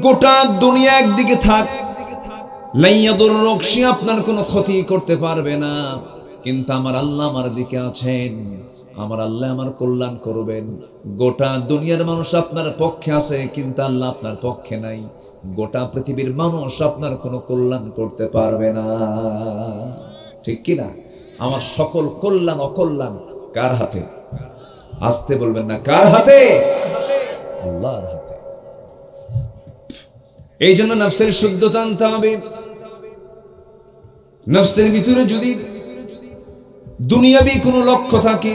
গোটা দুনিয়া একদিকে থাক, লাইয়াদুর রকশি, আপনার কোনো ক্ষতি করতে পারবে না, কিন্তু আমার আল্লাহ আমার দিকে আছেন, আমার আল্লাহ আমার কল্যাণ করবেন। গোটা দুনিয়ার মানুষ আপনার পক্ষে আছে, কিন্তু আল্লাহ আপনার পক্ষে নাই। গোটা পৃথিবীর মানুষ আপনার কোনো কল্যাণ করতে পারবে না, ঠিক কিনা? আমার সকল কল্যাণ অকল্যাণ কার হাতে? আসতে বলবেন না, কার হাতে? আল্লাহর হাতে। এই জন্য নফসের শুদ্ধতা আনতে হবে। নফসের ভিতরে যদি দুনিয়াবি কোনো লক্ষ্য থাকে,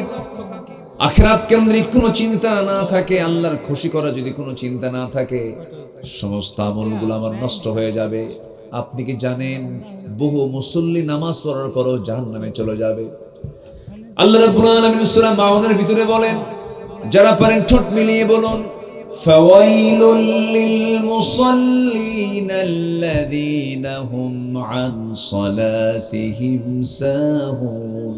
আখিরাত কেন্দ্রিক কোনো চিন্তা না থাকে, আল্লাহর খুশি করা যদি কোনো চিন্তা না থাকে, সমস্ত আমলগুলো আমার নষ্ট হয়ে যাবে। আপনি কি জানেন, বহু মুসল্লি নামাজ পড়ার পরও জাহান্নামে চলে যাবে? আল্লাহ রাব্বুল আলামিন সূরা মাউনের ভিতরে বলেন, যারা পারেন ঠোঁট মিলিয়ে বলুন, ফাওয়াইলুল লিল মুসাল্লিনা আল্লাযীনা হুম আন সালাতিহিম সাহুন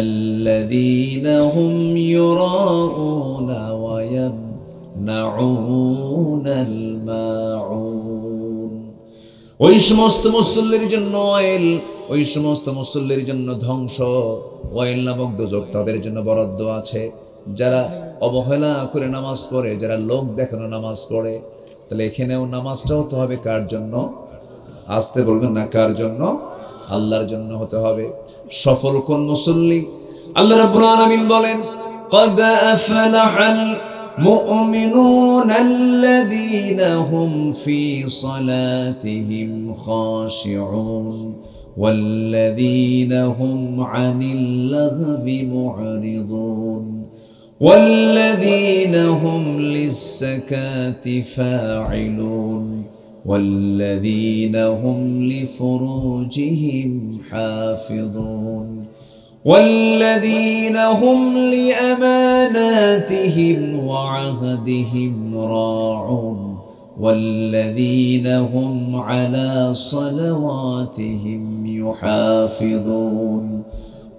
আল্লাযীনা হুম ইউরাউনা ওয়া ইয়ামনাউনাল মাউন। ওই সমস্ত মুসল্লির জন্য ওয়াইল, ওই সমস্ত মুসল্লির জন্য ধ্বংস। ওয়াইল নামক দোজখ তাদের জন্য বরাদ্দ আছে, যারা অবহেলা করে নামাজ পড়ে, যারা লোক দেখানো নামাজ পড়ে। তাহলে এখানেও নামাজটা হতে হবে কার জন্য? আসতে বলবেন না, কার জন্য? আল্লাহর জন্য হতে হবে। সফল কোন মুসল্লি? আল্লাহ রাব্বুল আলামিন বলেন, قد أفلح المؤمنون الذين هم في صلاتهم خاشعون والذين هم عن اللغو معرضون والذين هم للزكاة فاعلون والذين هم لفروجهم حافظون والذين هم لأماناتهم وعهدهم راعون والذين هم على صلواتهم يحافظون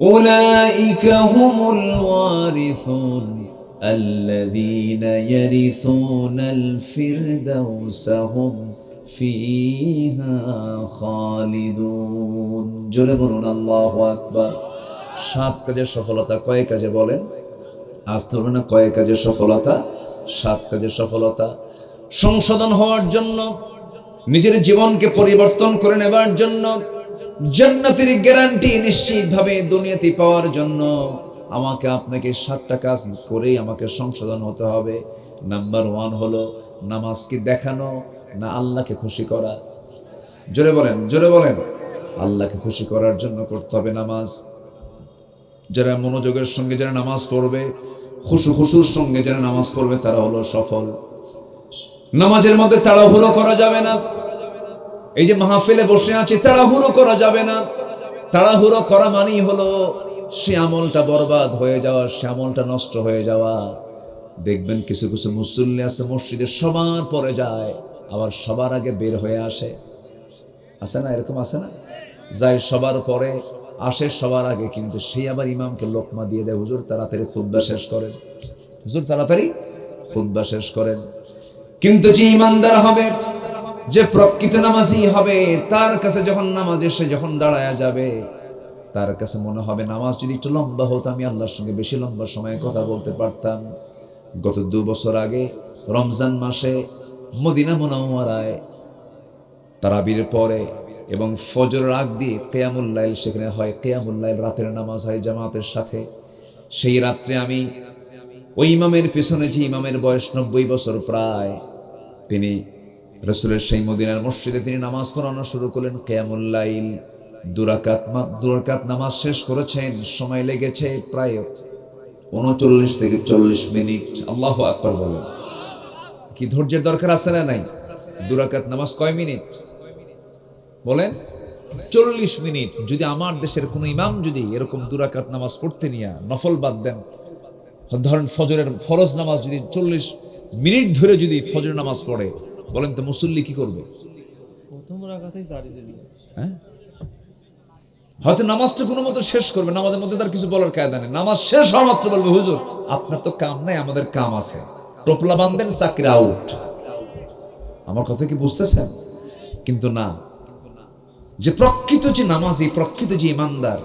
أولئك هم الوارثون আল্লাযীনা ইয়ারিসুনাল ফিরদাউসা হুম ফিহা খালিদুন। জোরে বলুন আল্লাহু আকবার। 7 কাজের সফলতা কয় কাজে বলেন? আসতে হবে না, কয় কাজের সফলতা? 7 কাজের সফলতা। সংশোধন হওয়ার জন্য, নিজের জীবনকে পরিবর্তন করে নেবার জন্য, জান্নাতের গ্যারান্টি নিশ্চিতভাবে দুনিয়াতে পাওয়ার জন্য আমাকে আপনাকে 7টা কাজ করেই আমাকে সংশোধন হতে হবে। নাম্বার 1 হলো নামাজকে দেখানো না আল্লাহকে খুশি করা? জোরে বলেন, জোরে বলেন। আল্লাহকে খুশি করার জন্য করতে হবে নামাজ। যারা মনোযোগের সঙ্গে যারা নামাজ পড়বে, খুশুর সঙ্গে যারা নামাজ পড়বে, তারা হলো সফল। নামাজের মধ্যে তাড়াহুড়ো করা যাবে না। এই যে মাহফিলে বসে আছি, তাড়াহুড়ো করা যাবে না। তাড়াহুড়ো করা মানেই হলো সে আমলটা বরবাদ হয়ে যাওয়া, সে আমলটা নষ্ট হয়ে যাওয়া। দেখবেন কিছু কিছু মুসল্লি আছে মসজিদে সবার পরে যায়, আবার সবার আগে বের হয়ে আসে। আছে না, এরকম আছে না? যায় সবার পরে, আসে সবার আগে, কিন্তু সেই আবার ইমামকে লোকমা দিয়ে দেয়, হুজুর তাড়াতাড়ি খুতবা শেষ করেন, হুজুর তাড়াতাড়ি খুতবা শেষ করেন। কিন্তু যে ইমানদার হবে, যে প্রকৃত নামাজি হবে, তার কাছে যখন নামাজ এসে যখন দাঁড়ায়া যাবে, তার কাছে মনে হবে নামাজ যদি একটু লম্বা হতো, আমি আল্লাহর সঙ্গে বেশি লম্বা সময়ে কথা বলতে পারতাম। গত 2 বছর আগে রমজান মাসে মদিনা মুনাওয়ারায় তারাবির পরে এবং ফজরের আগ দিয়ে কিয়ামুল লাইল সেখানে হয়। কিয়ামুল লাইল রাতের নামাজ হয় জামাতের সাথে। সেই রাত্রে আমি ওই ইমামের পেছনে, যে ইমামের বয়স 90 বছর প্রায়, তিনি রাসূলের সেই মদিনার মসজিদে তিনি নামাজ পড়ানো শুরু করলেন। কিয়ামুল লাইল 2 রাকাত নামাজ শেষ করেছেন। সময় লেগেছে প্রায় 39 থেকে 40 মিনিট। আল্লাহু আকবার বলেন। কি ধৈর্যের দরকার আছে না নাই? 2 রাকাত নামাজ কয় মিনিট বলেন? 40 মিনিট। যদি আমার দেশের কোন ইমাম যদি এরকম 2 রাকাত নামাজ পড়তে নিয়ে, নফল বাদ দেন, ধরেন ফজরের ফরজ নামাজ যদি 40 মিনিট ধরে যদি ফজর নামাজ পড়ে, বলেন তো মুসল্লি কি করবে? প্রথম রাকাতেই সারি চলে যায়। হ্যাঁ, হয়তো নামাজটা কোনো মতো শেষ করবে, নামাজের মধ্যে তার কিছু বলার কায়দা নেই। নামাজ শেষ হওয়া মাত্র বলবে, হুজুর আপনার তো কাম নাই, আমাদের কাম আছে, টোপলা বাঁধবেন, চাকরি আউট। আমার কথা কি বুঝতেছেন? কিন্তু না, যে প্রকৃত যে নামাজি, প্রকৃত যে ইমানদার,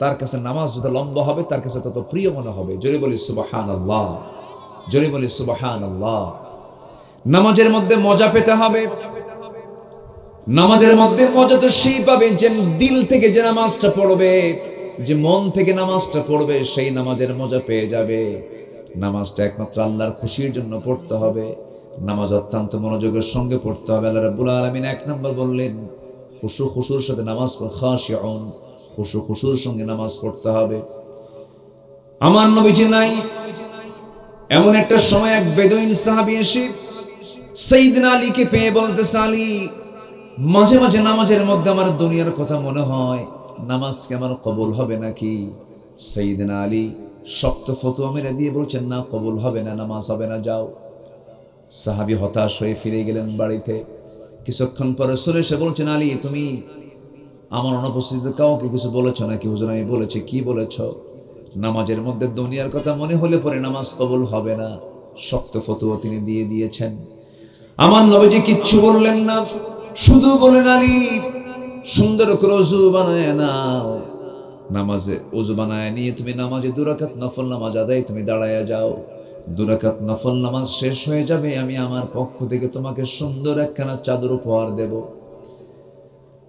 তার কাছে নামাজ যত লম্বা হবে তার কাছে তত প্রিয় মনে হবে। জোরে বলি সুবহানাল্লাহ, জোরে বলি সুবহানাল্লাহ। নামাজের মধ্যে মজা পেতে হবে। নামাজের মধ্যে মজা তো সেই পাবে যে দিল থেকে যে নামাজটা পড়বে, যে মন থেকে নামাজটা পড়বে, সেই নামাজের মজা পেয়ে যাবে। নামাজটা একমাত্র আল্লাহর খুশির জন্য পড়তে হবে। নামাজ অত্যন্ত মনোযোগের সঙ্গে পড়তে হবে। আল্লাহ রাব্বুল আলামিন 1 নম্বর বললেন খুশুর সাথে নামাজ পড়, খাশিউন, খুশুর সঙ্গে নামাজ পড়তে হবে। আমার নবীজি নাই, এমন একটা সময় এক বেদুইন সাহাবী এসে সাইয়েদনা আলীকে পেয়ে বলতেছে, আলী, মাঝে মাঝে নামাজের মধ্যে আমার দুনিয়ার কথা মনে হয়, নামাজ কি আমার কবুল হবে নাকি? সাইয়েদনা আলী শক্ত ফতোয়া মেরে দিয়ে বলছেন, না, কবুল হবে না, নামাজ হবে না, যাও। সাহাবী হতাশ হয়ে ফিরে গেলেন বাড়িতে। কিছুক্ষণ পরে রাসূল এসে বলছেন, আলী, তুমি আমার অনুপস্থিতিতে কাউকে কিছু বলেছো নাকি? হুজুর, আমি বলেছি। কি বলেছো? নামাজের মধ্যে দুনিয়ার কথা মনে হলে পরে নামাজ কবুল হবে না। শক্ত ফতোয়া তিনি দিয়ে দিয়েছেন। আমার নবীজি কিচ্ছু বললেন না, শুধু বলেন, আলী, সুন্দর করে ওযু বানায় নাও। নামাজে ওযু বানায় নিয়ে তুমি নামাজে 2 রাকাত নফল নামাজ আদায় তুমি দাঁড়ায়া যাও। 2 রাকাত নফল নামাজ শেষ হয়ে যাবে, আমি আমার পক্ষ থেকে তোমাকে সুন্দর একখানা চাদর উপহার দেব।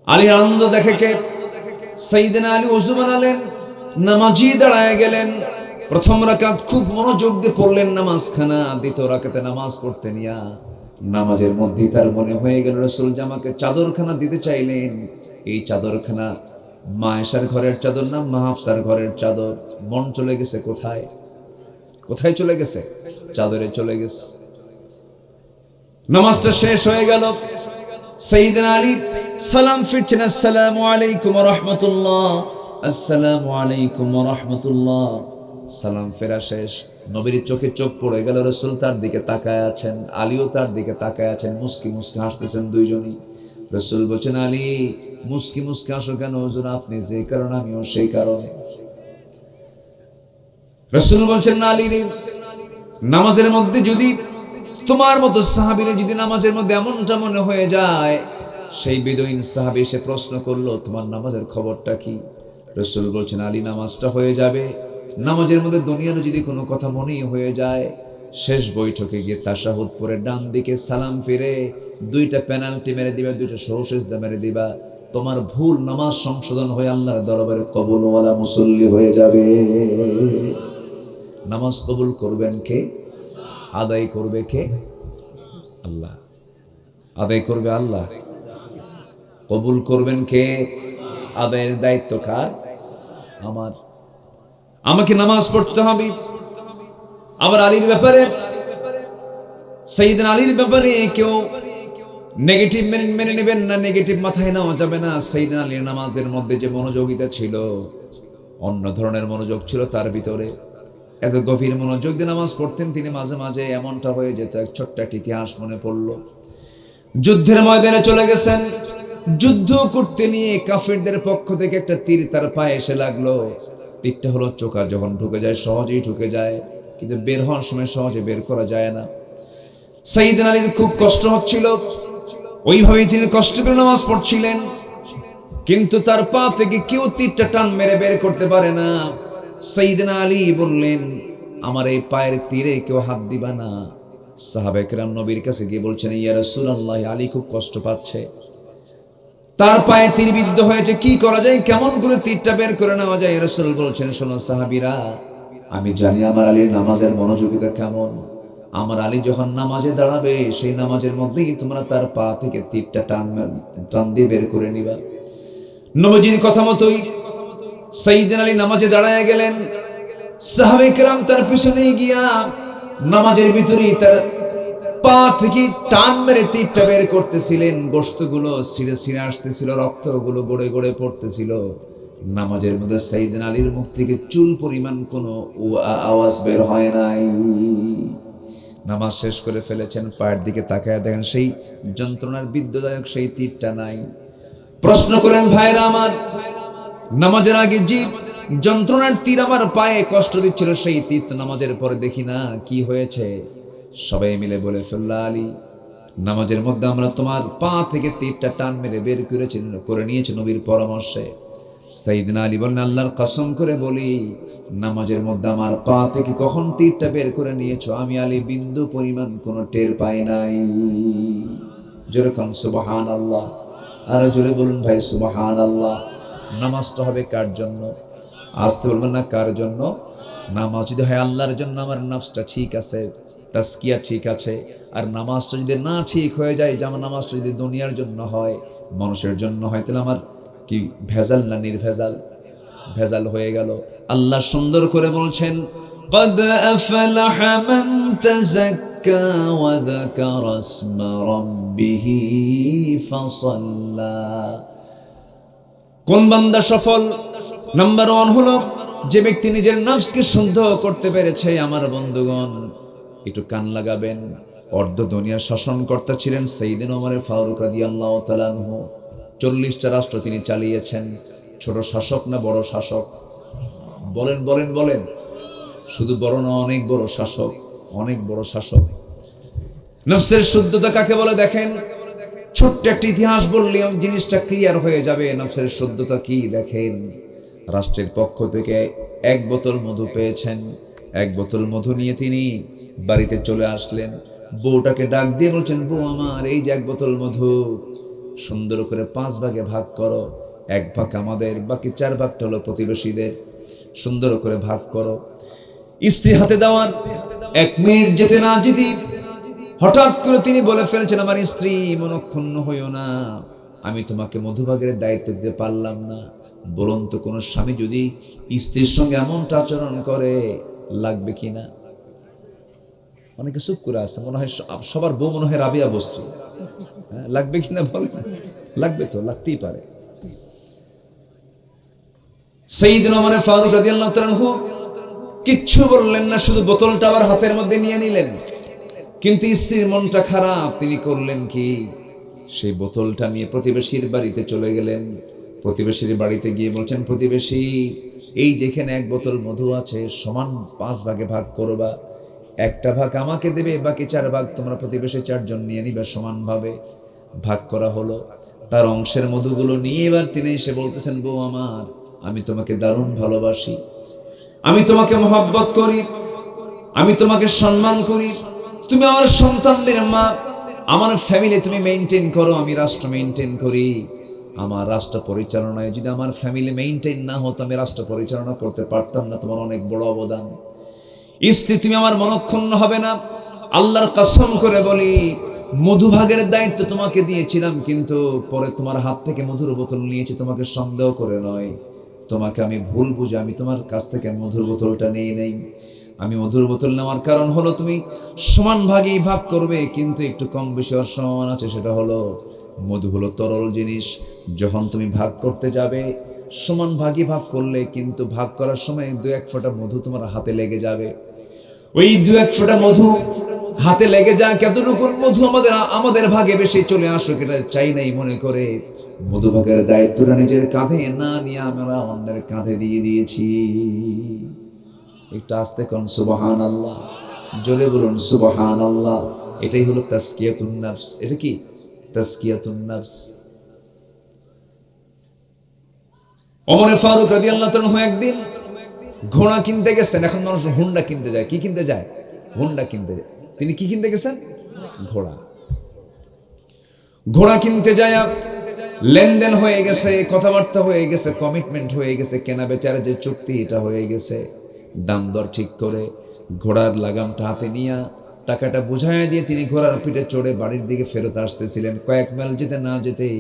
আলীর আনন্দ দেখে কে? সাইয়েদনা আলী ওযু বানালেন, নামাজি দাঁড়ায় গেলেন। প্রথম রাকাত খুব মনোযোগ দিয়ে পড়লেন নামাজখানা। দ্বিতীয় রাকাতে নামাজ পড়তে নিয়া নামাজের মধ্যে তার মনে হয়ে গেল রাসূল জামাকে চাদরখানা দিতে চাইলেন। এই চাদরখানা মা আয়েশার ঘরের চাদর না, মা হাফসার ঘরের চাদর। মন চলে গেছে কোথায়? কোথায় চলে গেছে? চাদরে চলে গেছে। নামাজটা শেষ হয়ে গেল। সাইয়েদনা আলী সালাম ফিরছেন, আসসালামু আলাইকুম ওয়া রাহমাতুল্লাহ, আসসালামু আলাইকুম ওয়া রাহমাতুল্লাহ। সালাম ফেরা শেষ। নবীর চোখে চোখ পড়ে গেল। রাসূল তার দিকে তাকায় আছেন, আলীও তার দিকে তাকায় আছেন। মুস্কি মুস্কি হাসতেছেন দুইজনই। রাসূল বলেন, আলী, মুস্কি মুস্কি হাসো কেন? হুজুর, আপনি যে কারণে আমিও সেই কারণে। রাসূল বলেন, আলী রে, নামাজের মধ্যে যদি তোমার মতো সাহাবীরা যদি নামাজের মধ্যে এমনটা মনে হয়ে যায়, সেই বেদুইন সাহাবী এসে প্রশ্ন করলো, তোমার নামাজের খবরটা কি? রাসূল বলছেন, আলী নামাজটা হয়ে যাবে, নামাজের মধ্যে দুনিয়ার যদি কোনো কথা মনেই হয়ে যায়, শেষ বৈঠকে গিয়ে তাশাহুদ পড়ে ডান দিকে সালাম ফিরে 2টা পেনাল্টি মেরে দিবা, 2টা সহসেজদা মেরে দিবা, তোমার ভুল নামাজ সংশোধন হয়ে আল্লাহর দরবারে কবুলওয়ালা মুসল্লি হয়ে যাবে। নামাজ কবুল করবেন কে? আদায় করবে কে? আল্লাহ। আদায় করবে আল্লাহ। কবুল করবেন কে? আদায়ের দায়িত্ব কার? আমার। আমাকে নামাজ পড়তে হবে। আবার আলীর ব্যাপারে, সাইয়েদনা আলীর ব্যাপারে কেউ নেগেটিভ মেনে নেবেন না, নেগেটিভ মাথায় নেওয়া যাবে না। সাইয়েদনা আলীর নামাজের মধ্যে যে মনোযোগিতা ছিল, অন্য ধরনের মনোযোগ ছিল তার ভিতরে। এত গভীর মনোযোগ দিয়ে নামাজ পড়তেন তিনি, মাঝে মাঝে এমনটা হয়ে যেত, এক ছোট্ট একটা ইতিহাস মনে পড়লো। যুদ্ধের ময়দানে চলে গেছেন, যুদ্ধ করতে নিয়ে কাফিরদের পক্ষ থেকে একটা তীর তার পায়ে এসে লাগলো। তীরটা হলো চোখা, যখন ঢুকে যায় সহজেই ঢুকে যায়, কিন্তু বের হওয়ার সময় সহজে বের করা যায় না। সাইয়েদনা আলীর খুব কষ্ট হচ্ছিল, ওইভাবেই তিনি কষ্ট করে নামাজ পড়ছিলেন, কিন্তু তার পা থেকে কেউ তীরটা টান মেরে বের করতে পারে না। সাইয়েদনা আলী বললেন, আমার এই পায়ের তীরে কেউ হাত দিবা না। সাহাবায়ে কেরাম নবীর কাছে গিয়ে বলছেন, ইয়া রাসূলুল্লাহ, আলী খুব কষ্ট পাচ্ছে, তার পায়ে তীর বিদ্ধ হয়েছে, কি করা যায়, কেমন করে তীরটা বের করে নেওয়া যায়? রাসূল বলছেন, শোনো সাহাবীরা, আমি জানি আমার আলীর নামাজের মনোযোগিতা কেমন। আমার আলী যখন নামাজে দাঁড়াবে, সেই নামাজের মধ্যেই তোমরা তার পা থেকে তীরটা টান দিয়ে বের করে নিবা। নবীজির কথা মতোই সাইয়েদনা আলী নামাজে দাঁড়ায় গেলেন। সাহাবায়ে কেরাম তার পিছনে গিয়া নামাজের ভিতরেই তার পা থেকে টান মেরে তীরটা বের করতেছিলেন। গোশতগুলো ছিঁড়ে ছিঁড়ে আসতেছিল, রক্তগুলো গড়ে গড়ে পড়তেছিল। নামাজের মধ্যে সাইয়েদনা আলীর মুখ থেকে চুল পরিমাণ কোনো আওয়াজ বের হয় নাই। নামাজ শেষ করে ফেলেছেন, পায়ের দিকে তাকায় দেখেন সেই যন্ত্রণার বিদ্ধদায়ক সেই তীরটা নাই। প্রশ্ন করেন, ভাইরা আমার, নামাজের আগে যে যন্ত্রণার তীর আমার পায়ে কষ্ট দিচ্ছিল, সেই তীর তো নামাজের পরে দেখি না, কি হয়েছে? সবাই মিলে বলে ফেলল, আলী, নামাজের মধ্যে আমরা তোমার পা থেকে তীরটা টান মেরে বের করে নিয়েছি নবীর পরামর্শে। সাইয়েদনা আলী বলেন, আল্লাহর কসম করে বলি, নামাজের মধ্যে আমার পা থেকে কখন তীরটা বের করে নিয়েছো, আমি আলী বিন্দু পরিমাণ কোনো টের পাই নাই। জোরে কোন সুবহানাল্লাহ। আর জোরে বলুন ভাই সুবহানাল্লাহ। নামাজটা হবে কার জন্য? আসতে বলবেন না, কার জন্য? নামাজ যদি হয় আল্লাহর জন্য, আমার নফসটা ঠিক আছে, তাজকিয়া ঠিক আছে। আর নামাজটা যদি না ঠিক হয়ে যায়, যে আমার নামাজটা যদি দুনিয়ার জন্য হয়, মানুষের জন্য হয়, তাহলে আমার কি ভেজাল না নির্ভেজাল? ভেজাল হয়ে গেল। আল্লাহ সুন্দর করে বলছেন, قد أفلح من تزكى وذكر اسم ربه فصلى। কোন বান্দা সফল? নাম্বার 1 হলো যে ব্যক্তি নিজের নফসকে শুদ্ধ করতে পেরেছে। আমার বন্ধুগণ, একটু কান লাগাবেন। অর্ধ দুনিয়ার শাসনকর্তা ছিলেন সাইয়েদনা ওমর ফারুক রাদিয়াল্লাহু তাআলা আনহু। 40টা রাষ্ট্র তিনি চালিয়েছেন। ছোট শাসক না বড় শাসক? বলেন বলেন বলেন। শুধু বড় না, অনেক বড় শাসক, অনেক বড় শাসক। নফসের শুদ্ধতা কাকে বলে দেখেন, ছোট্ট একটা ইতিহাস বললে জিনিসটা ক্লিয়ার হয়ে যাবে। নফসের শুদ্ধতা কি দেখেন। রাষ্ট্রের পক্ষ থেকে 1 বোতল মধু পেয়েছেন। 1 বোতল মধু নিয়ে তিনি বাড়িতে চলে আসলেন। বউটাকে ডাক দিয়ে বলছেন, বউ আমার, এই যে 1 বোতল মধু, সুন্দর করে 5 ভাগে ভাগ করো। 1 ভাগ আমাদের, বাকি 4 ভাগটা হলো প্রতিবেশীদের। সুন্দর করে ভাগ করো। স্ত্রী হাতে দেওয়ার 1 মিনিট যেতে না যেতে হঠাৎ করে তিনি বলে ফেলছেন, আমার স্ত্রী, মনক্ষুণ্ণ হইও না, আমি তোমাকে মধুভাগের দায়িত্ব দিতে পারলাম না। বলুন তো, কোন স্বামী যদি স্ত্রীর সঙ্গে এমনটা আচরণ করে, লাগবে কিনা? অনেকে চুপ করে আছে, মনে হয় সবার বউ মনে হয় রাবিয়া বসরি। লাগবে কিনা বলেন? লাগবে তো, লাগতেই পারে। সাইয়েদনা ওমর ফারুক রাদিয়াল্লাহু তাআলা আনহু কিচ্ছু বললেন না, শুধু বোতলটা আবার হাতের মধ্যে নিয়ে নিলেন। কিন্তু স্ত্রীর মনটা খারাপ, তিনি করলেন কি, সেই বোতলটা নিয়ে প্রতিবেশীর বাড়িতে চলে গেলেন। প্রতিবেশীর বাড়িতে গিয়ে বলছেন, প্রতিবেশী, এই যেখানে 1 বোতল মধু আছে, সমান 5 ভাগে ভাগ করবা। একটা ভাগ আমাকে দেবে, বাকি 4 ভাগ তোমরা প্রতিবেশী 4 জন নিয়ে নিবে সমানভাবে। ভাগ করা হলো। তার অংশের মধুগুলো নিয়ে এবার তিনি এসে বলতেছেন, বউ আমার, আমি তোমাকে দারুণ ভালোবাসি, আমি তোমাকে মহব্বত করি, আমি তোমাকে সম্মান করি, তুমি আমার সন্তানদের মা, আমার ফ্যামিলি তুমি মেইনটেইন করো, আমি রাষ্ট্র মেইনটেইন করি। আমার রাষ্ট্র পরিচালনায় যদি আমার ফ্যামিলি মেইনটেইন না হতো, আমি রাষ্ট্র পরিচালনা করতে পারতাম না। তোমার অনেক বড় অবদান। স্ত্রী, তুমি আমার মনক্ষুণ্ণ হবে না। আল্লাহর কসম করে বলি, মধুভাগের দায়িত্ব তোমাকে দিয়েছিলাম, কিন্তু পরে তোমার হাত থেকে মধুর বোতল নিয়েছি তোমাকে সন্দেহ করে নয়, তোমাকে আমি ভুল বুঝে আমি তোমার কাছ থেকে মধুর বোতলটা নিয়ে নেই। আমি মধুর বোতল নেওয়ার কারণ হলো তুমি সমান ভাগেই ভাগ করবে, কিন্তু একটু কম বেশি হওয়ার সম্ভাবনা আছে। সেটা হলো মধু হলো তরল জিনিস, যখন তুমি ভাগ করতে যাবে সমান ভাগই ভাগ করলে, কিন্তু ভাগ করার সময় 2-1 ফোঁটা মধু তোমার হাতে লেগে যাবে। ওই 2-1 ফোঁটা মধু হাতে লেগে যায়, কতটুকু মধু আমাদের ভাগে বেশি চলে আসুক এটা চাই নাই মনে করে মধু ভাগের দায়িত্বটা নিজের কাঁধে না নিয়ে আমরা অন্যের কাঁধে দিয়ে দিয়েছি। একটু আস্তে কোন সুবহানাল্লাহ, জোরে বলুন সুবহানাল্লাহ। এটাই হলো তাসকিয়াতুন নাফস। এটা কি তাসকিয়াতুন নাফস? ওমর ফারুক রাদিয়াল্লাহু তাআলা একদিন ঘোড়া কিনতে গেছেন। এখন মানুষ হুন্ডা কিনতে যায়। কি কিনতে যায়? হুন্ডা কিনতে যায়। তিনি কি কিনতে গেছেন? ঘোড়া। ঘোড়া কিনতে যায়, লেনদেন হয়ে গেছে, কথাবার্তা হয়ে গেছে, কমিটমেন্ট হয়ে গেছে, কেনা বেচার যে চুক্তি এটা হয়ে গেছে। দাম দর ঠিক করে ঘোড়ার লাগামটা হাতে নিয়ে টাকাটা বুঝাইয়া দিয়ে তিনি ঘোড়ার পিঠে চড়ে বাড়ির দিকে ফেরত আসতেছিলেন। কয়েক মাইল যেতে না যেতেই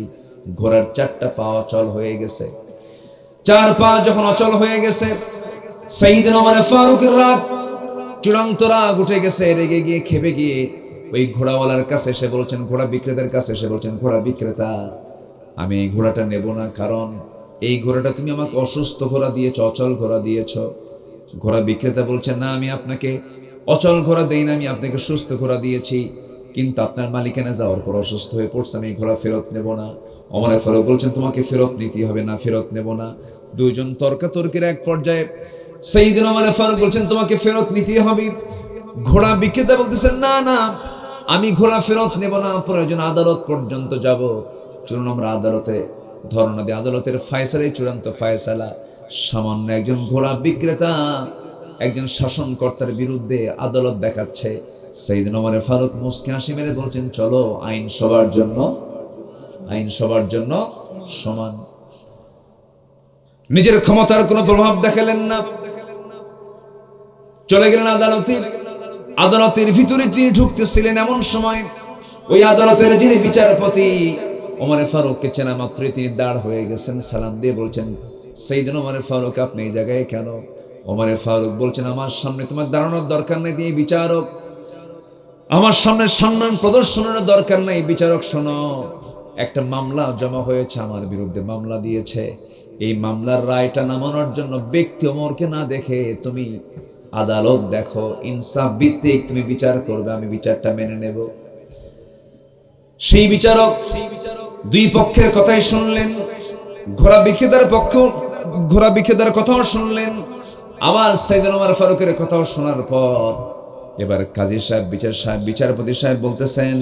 ঘোড়ার 4টা পা অচল হয়ে গেছে। 4 পা যখন অচল হয়ে গেছে, সাইয়েদনা ওমর ফারুকের রাগ, চূড়ান্ত রাগ উঠে গেছে। রেগে গিয়ে খেপে গিয়ে ওই ঘোড়াওয়ালার কাছে এসে বলছেন, ঘোড়া বিক্রেতার কাছে এসে বলছেন, ঘোড়া বিক্রেতা, আমি এই ঘোড়াটা নেব না, কারণ এই ঘোড়াটা তুমি আমাকে অসুস্থ ঘোড়া দিয়েছ, অচল ঘোড়া দিয়েছ। ঘোড়া বিক্রেতা বলছেন, না, আমি আপনাকে অচল ঘোড়া দেই না, আমি আপনাকে সুস্থ ঘোড়া দিয়েছি, কিন্তু আপনার মালিকানা যাওয়ার পর অসুস্থ হয়ে পড়ছে, আমি এই ঘোড়া ফেরত নেব না। ওমর ফারুক বলছেন, তোমাকে ফেরত নিতে হবে না, ফেরত নেব না। দুইজন তর্কাতর্কির এক পর্যায়ে সাইয়েদনা ওমর ফারুক বলছেন, তোমাকে ফেরত নিতে হবে। ঘোড়া বিক্রেতা বলতেছেন, না না, আমি ঘোড়া ফেরত নেব না, প্রয়োজন আদালত পর্যন্ত যাব। চলুন আমরা আদালতে ধর্ণা দিই, আদালতের ফায়সালাই চূড়ান্ত ফায়সালা। সামান্য একজন ঘোড়া বিক্রেতা একজন শাসনকর্তার বিরুদ্ধে আদালত দেখাচ্ছে। সাইয়েদনা ওমর ফারুক মুস্কি হাসি মেরে বলছেন, চলো, আইন সবার জন্য, আইন সবার জন্য সমান। নিজের ক্ষমতার কোনো প্রভাব দেখালেন না, চলে গেলেন আদালতে। আদালতের ভিতরে তিনি ঢুকতেছিলেন, এমন সময় ওই আদালতের যিনি বিচারপতি ওমর ফারুককে চেনা মাত্রই তিনি দাঁড় হয়ে গেছেন, সালাম দিয়ে বলছেন, সাইয়েদনা ওমর ফারুক, আপনি এই জায়গায় কেন? ওমর ফারুক বলছেন, আমার সামনে তোমার দাঁড়ানোর দরকার নেই, তুমি বিচারক, আমার সামনে সম্মান প্রদর্শনের দরকার নাই। বিচারক, শোনো, একটা মামলা জমা হয়েছে আমার বিরুদ্ধে, মামলা দিয়েছে। এই মামলার রায়টা নামানোর জন্য ব্যক্তি ওমরকে না দেখে তুমি আদালত দেখো, ইনসাফ ভিত্তিক তুমি বিচার করবে, আমি বিচারটা মেনে নেব। সেই বিচারক দুই পক্ষের কথাই শুনলেন, ঘোড়া বিক্রেতার কথাও শুনলেন, আবার সাইয়েদনা ওমর ফারুকের কথাও শোনার পর এবার কাজী সাহেব, বিচারপতি সাহেব বলতেছেন,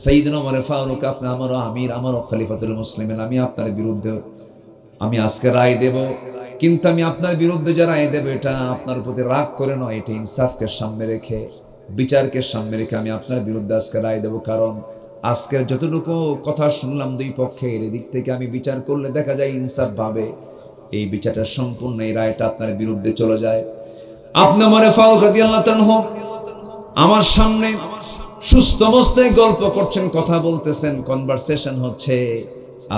সাইয়েদনা ওমর ফারুক, আপনি আমারও আমির, আমারও খলিফাতুল মুসলিমিন, আমি আপনার বিরুদ্ধে আমি আজকে রায় দেব, কিন্তু আমি আপনার বিরুদ্ধে যে রায় দেব এটা আপনার প্রতি রাগ করে নয়, এটা ইনসাফকে সামনে রেখে, বিচারকে সামনে রেখে আমি আপনার বিরুদ্ধে আজকে রায় দেব। কারণ আজকের যতটুকু কথা শুনলাম দুই পক্ষের, এদিক থেকে আমি বিচার করলে দেখা যায় ইনসাফ ভাবে এই বিচারটা সম্পূর্ণ, এই রায়টা আপনার বিরুদ্ধে চলে যায়। আপনি ওমর ফারুক রাদিয়াল্লাহু তাআলা আমার সামনে সুস্থ অবস্থায় গল্প করছেন, কথা বলতেছেন, কনভারসেশন হচ্ছে,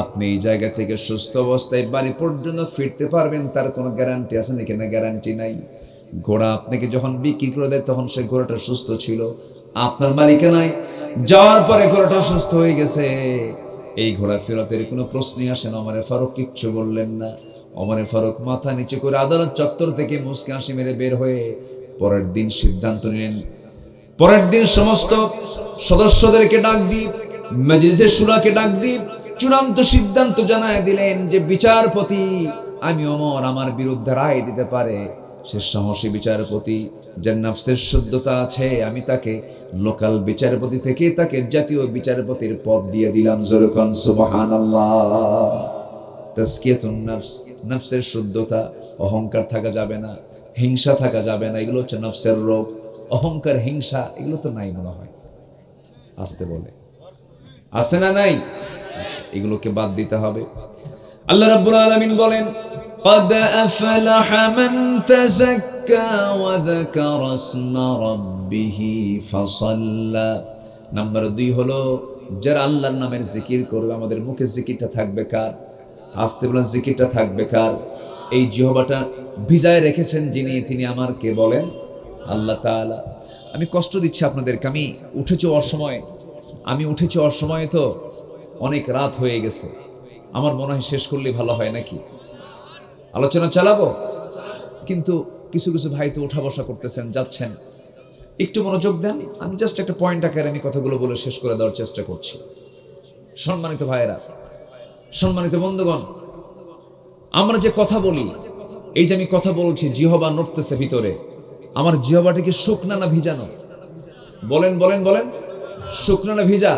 আপনি এই জায়গা থেকে সুস্থ অবস্থায় বাড়ি পর্যন্ত ফিরতে পারবেন তার কোনো গ্যারান্টি আছে নাকি? না, গ্যারান্টি নাই। ঘোড়া আপনাকে যখন বিক্রি করে দেয় তখন সে ঘোড়াটা সুস্থ ছিল, আপনার মালিকানায় যাওয়ার পরে ঘোড়াটা সুস্থ হয়ে গেছে, এই ঘোড়া ফেরতের কোনো প্রশ্নই আসে না। ওমর ফারুক কিচ্ছু বললেন না। ওমর ফারুক মাথা নিচু করে আদালত চত্বর থেকে মুস্কি হাসি মেরে বের হয়ে পরের দিন সিদ্ধান্ত নিলেন। পরের দিন সমস্ত সদস্যদেরকে ডাক দিয়ে, মজলিসে শুরাকে ডাক দিয়ে চূড়ান্ত সিদ্ধান্ত জানায় দিলেন যে বিচারপতি আমি ওমর আমার বিরুদ্ধে রায় দিতে পারে, সে সাহসী বিচারপতি, যার নফসের শুদ্ধতা আছে, আমি তাকে লোকাল বিচারপতি থেকে তাকে জাতীয় বিচারপতির পদ দিয়ে দিলাম। জোরে কোন সুবহানাল্লাহ। তাজকিয়াতুন নফস, নফসের শুদ্ধতা, অহংকার থাকা যাবে না, হিংসা থাকা যাবে না, এগুলো হচ্ছে নফসের রোগ। অহংকার, হিংসা এগুলো তো নাই মনে হয়, আসতে বলে আছে না নাই? এগুলোকে বাদ দিতে হবে। আল্লাহ রাব্বুল আলামিন বলেন, قد أفلح من تزكى وذكر اسم ربه فصلى। নাম্বার 2 হলো যারা আল্লাহর নামের জিকির করবে। আমাদের মুখে জিকিরটা থাকবে কার? আসতে বলেন, জিকিরটা থাকবে কার? এই জিহ্বাটা ভিজায় রেখেছেন যিনি, তিনি আমার কে বলেন? আল্লাহ তাআলা। আমি কষ্ট দিচ্ছি আপনাদেরকে, আমি উঠেছি অসময়ে, তো অনেক রাত হয়ে গেছে। আমার মনে হয় শেষ করলে ভালো হয় নাকি? আলোচনা চালাবো, কিন্তু কিছু কিছু ভাই তো উঠা বসা করতেছেন, যাচ্ছেন। একটু মনোযোগ দেন, আমি জাস্ট একটা পয়েন্ট আকারে আমি কথাগুলো বলে শেষ করে দেওয়ার চেষ্টা করছি। সম্মানিত ভাইয়েরা, সম্মানিত বন্ধুগণ, আমরা যে কথা বলি, এই যে আমি কথা বলছি, জিহ্বা নড়তেছে ভিতরে, আমার জিহ্বাটা কি শুকনা না ভিজানো? বলেন বলেন বলেন, শুকনো না ভিজা?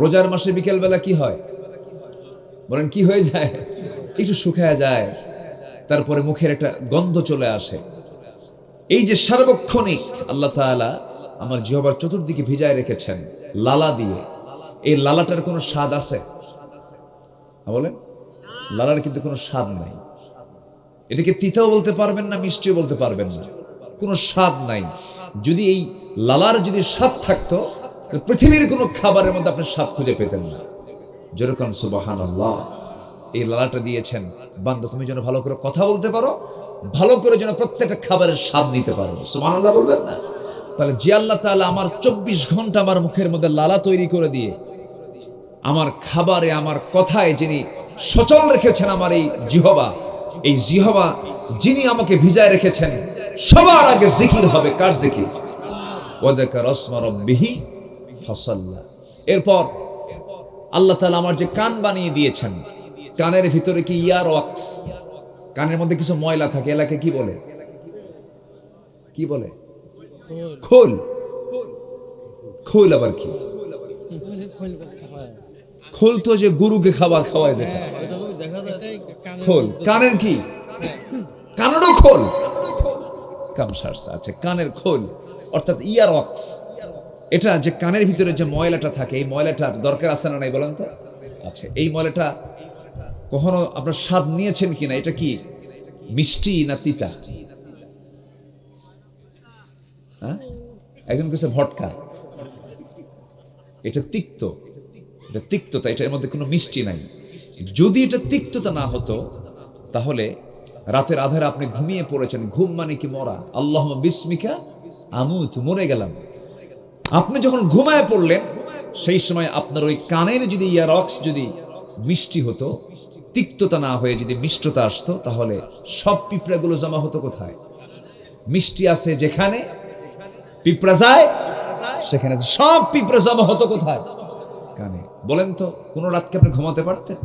রোজার মাসে বিকেল বেলা কি হয় বলেন? কি হয়ে যায়? একটু শুকায় যায়, তারপরে মুখের একটা গন্ধ চলে আসে। এই যে সার্বক্ষণিক আল্লাহ তাআলা আমার জিহ্বার চতুর্দিকে ভিজায় রেখেছেন লালা দিয়ে, এই লালাটার কোনো স্বাদ আছে? বলেন, লালার কিন্তু কোনো স্বাদ নাই। এটাকে তিতাও বলতে পারবেন না, মিষ্টিও বলতে পারবেন না, কোনো স্বাদ নাই। যদি এই লালার যদি স্বাদ থাকতো, পৃথিবীর কোনো খাবারের মধ্যে আপনি স্বাদ খুঁজে পেতেন না। যেরকম সুবহানাল্লাহ, এই লালাটা দিয়েছেন বান্দা, তুমি যেন ভালো করে কথা বলতে পারো, ভালো করে যেন প্রত্যেকটা খাবারের স্বাদ নিতে পারো। সুবহানাল্লাহ বলবেন না? তাহলে যে আল্লাহ তাআলা আমার 24 ঘন্টা আমার মুখের মধ্যে লালা তৈরি করে দিয়ে আমার খাবারে, আমার কথায় যিনি সচল রেখেছেন আমার এই জিহ্বা, এই জিহ্বা যিনি আমাকে ভিজায় রেখেছেন, সবার আগে জিকির হবে। কার জিকির? ওয়াযাকারা ইসমা রাব্বিহি ফাসাল্লা। এরপর আল্লাহ তাআলা আমার যে কান বানিয়ে দিয়েছেন, কানের ভিতরে কি ইয়ার ওয়াক্স, কানের মধ্যে কিছু ময়লা থাকে, এলাকে কি বলে? কি বলে? খোল। খোল আবার কি? খোল তো যে গরুকে খাবার খাওয়ায় যেটা, খোল। কানের কি? কানেরও খোল। কামসারসা, আচ্ছা, কানের খোল অর্থাৎ ইয়ার ওয়াক্স। এটা যে কানের ভিতরে যে ময়লাটা থাকে, এই ময়লাটার দরকার আছে না নাই বলেন তো? আচ্ছা, এই ময়লাটা কখনো আপনার স্বাদ নিয়েছেন কিনা? এটা কি মিষ্টি না তিতা? হ্যাঁ, একজন কিছু ভটকা, এটা তিক্ত, এটা তিক্ততা, এটার মধ্যে কোনো মিষ্টি নাই। যদি এটা তিক্ততা না হতো, তাহলে রাতের আধারে আপনি ঘুমিয়ে পড়েছেন, ঘুম মানে কি মরা, আল্লাহুম্মা বিসমিকা আমুত, মরে গেলাম। আপনি যখন ঘুমায় পড়লেন, সেই সময় আপনার ওই কানের যদি ইয়ারক্স যদি মিষ্টি হতো, তিক্ততা না হয়ে যদি মিষ্টতা আসতো, তাহলে সব পিঁপড়াগুলো জমা হতো কোথায়? মিষ্টি আছে যেখানে পিঁপড়া যায়, সেখানে সব পিঁপড়া জমা হতো কোথায়? কানে। বলেন তো, কোনো রাতকে আপনি ঘুমাতে পারতেন?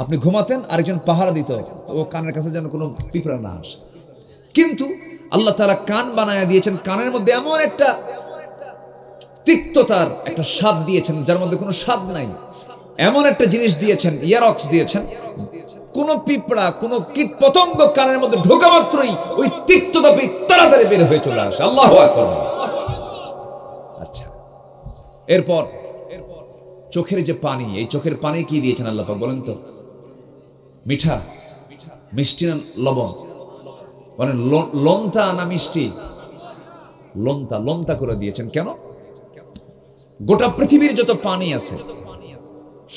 আপনি ঘুমাতেন, আরেকজন পাহারা দিত, ও কানের কাছে যেন কোনো পিঁপড়া না আসে। কিন্তু আল্লাহ তাআলা কান বানায়া দিয়েছেন, কানের মধ্যে এমন একটা তিক্ততার একটা স্বাদ দিয়েছেন যার মধ্যে কোনো স্বাদ নাই। এমন একটা জিনিস দিয়েছেন, ইয়ারক্স দিয়েছেন, কোন পিঁপড়া, কোন কীট পতঙ্গ কানের মধ্যে ঢোকা মাত্রই ওই তিক্ততা তাড়াতাড়ি বের হয়ে চলে আসে। আল্লাহু আকবার। আচ্ছা, এরপর চোখের যে পানি, এই চোখের পানি কি দিয়েছেন আল্লাহ পাক বলেন তো? মিঠা, মিষ্টি না লবণ? মানে লন্তা না মিষ্টি? লন্তা, লন্তা করে দিয়েছেন। কেন? গোটা পৃথিবীর যত পানি আছে,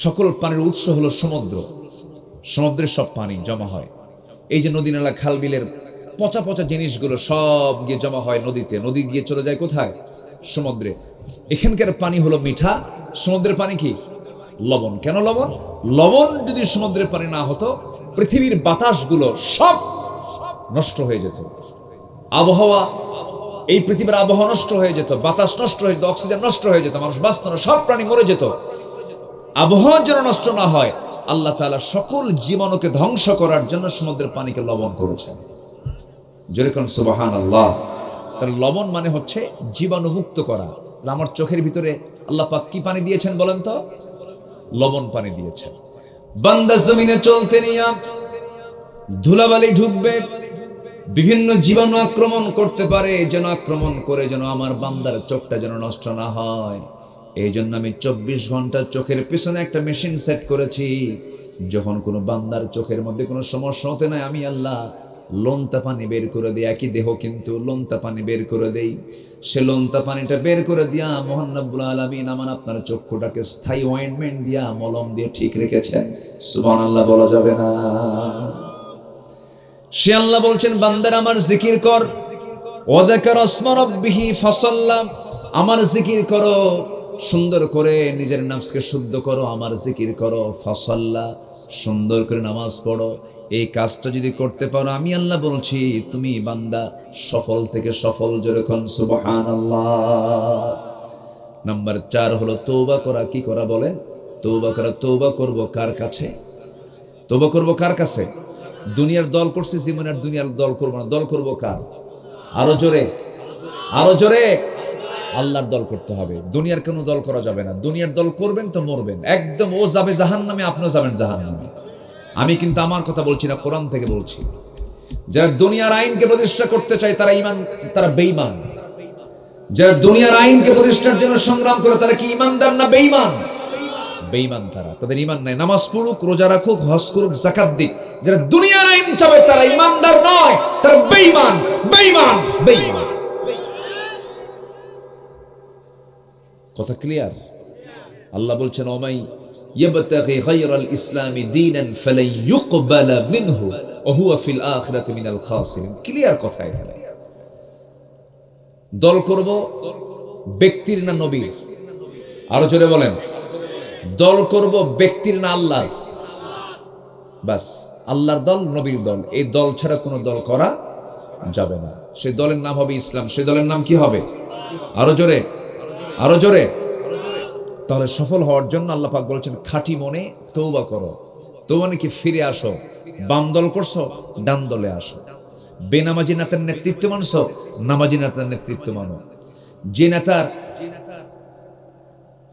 সকল পানির উৎস হলো সমুদ্র। সমুদ্রের সব পানি জমা হয়, এই যে নদী নালা খাল বিলের পচা পচা জিনিসগুলো সব গিয়ে জমা হয় নদীতে, নদী গিয়ে চলে যায় কোথায়? সমুদ্রে। এখানকার পানি হলো মিঠা, সমুদ্রের পানি কি? লবণ। কেন লবণ? লবণ যদি সমুদ্রের পানি না হতো, পৃথিবীর বাতাসগুলো সব নষ্ট হয়ে যেত। আবহাওয়া, এই পৃথিবীর আবহাওয়া নষ্ট হয়ে যেত, বাতাস নষ্ট হয়ে যেত, অক্সিজেন নষ্ট হয়ে যেত, মানুষ বাঁচত না, সব প্রাণী মরে যেত। আবহাওয়া যেন নষ্ট না হয়, আল্লাহ তাআলা সকল জীবাণুকে ধ্বংস করার জন্য সমুদ্রের পানিকে লবণ করেছেন। যেরকম সুবহানাল্লাহ। তাহলে লবণ মানে হচ্ছে জীবাণু মুক্ত করা। আমার চোখের ভিতরে আল্লাহ পাক কি পানি দিয়েছেন বলেন তো? লবণ পানি দিয়েছেন। বান্দা জমিনে চলতে নিয়া ধুলাবালি ঢুকবে, বিভিন্ন জীবাণু আক্রমণ করতে পারে, যেন আক্রমণ করে যেন আমার বান্দার চোখটা যেন নষ্ট না হয়। এই জন্য আমি 24 ঘন্টা চোখের পিছনে একটা মেশিন সেট করেছি। যখন কোনো বান্দার চোখের মধ্যে কোনো সমস্যা হতে নাই, আমি আল্লাহ লোনতা পানি বের করে দিই। একই দেহ কিন্তু লোনতা পানি বের করে দেই। সে লোনতা পানিটা বের করে দিয়া মহান রব্বুল আলামিন আমার আপনার চক্ষুটাকে স্থায়ী অয়েন্টমেন্ট দিয়া মলম দিয়ে ঠিক রেখেছেন। সুবহানাল্লাহ বলা যাবে না? সে আল্লাহ বলছেন, বান্দার আমার জিকির কর, ওয়াযাকারা ইসমা রাব্বিহি ফাসাল্লা, আমার জিকির করো, সুন্দর করে নিজের নফসকে শুদ্ধ করো, আমার জিকির করো, ফাসাল্লা, সুন্দর করে নামাজ পড়ো। এই কাজটা যদি করতে পারো, আমি আল্লাহ বলছি তুমি বান্দা সফল থেকে সফল। যেরকম সুবহানাল্লাহ। নাম্বার 4 হলো তওবা করা। কি করা বলেন? তওবা করা। তওবা করব কার কাছে? তওবা করব কার কাছে? দুনিয়ার দল করছি, জীবনের দুনিয়ার দল করব না। দল করব কার? আরো জোরে, আরো জোরে। আল্লাহর দল করতে হবে। দুনিয়ার কোনো দল করা যাবে না। দুনিয়ার দল করবেন তো মরবেন একদম। ও যাবে জাহান্নামে, আপনিও যাবেন জাহান্নামে। আমি কিন্তু আমার কথা বলছি না, কোরআন থেকে বলছি। যারা দুনিয়ার আইনকে প্রতিষ্ঠা করতে চায় তারা বেঈমান। যারা দুনিয়ার আইনকে প্রতিষ্ঠার জন্য সংগ্রাম করে তারা কি ঈমানদার না বেঈমান? বেঈমান তারা। তাদের ঈমান নাই। নামাজ পড়ুক, রোজা রাখুক, হজ করুক, যাকাত দিক, যারা দুনিয়ার আইন চাবে তারা ঈমানদার নয়, তারা বেঈমান, বেঈমান, বেঈমান। কথা ক্লিয়ার? আল্লাহ বলছেন, ওমাই ইয়াবতাগি গায়রাল ইসলামি দীনান ফালাই ইউকবালা মিনহু ওয়া হুয়া ফিল আখিরাতি মিনাল খাসিরিন। ক্লিয়ার কথা এখানে। দল করব ব্যক্তির না নবীর? আরো জোরে বলেন। দল করব ব্যক্তির না আল্লাহর? বাস, আল্লাহর দল, নবীর দল, এই দল ছাড়া কোনো দল করা যাবে না। সেই দলের নাম হবে ইসলাম। সেই দলের নাম কি হবে? আরো জোরে, আরো জোরে। তাহলে সফল হওয়ার জন্য আল্লাহ পাক বলেছেন, খাঁটি মনে তওবা করো। তওবা নাকি ফিরে আসো। বাম দল করছো, ডান দলে আসো। বেনামাজি নেতার নেতৃত্ব মানছো, নামাজি নেতার নেতৃত্ব মানো। যে নেতার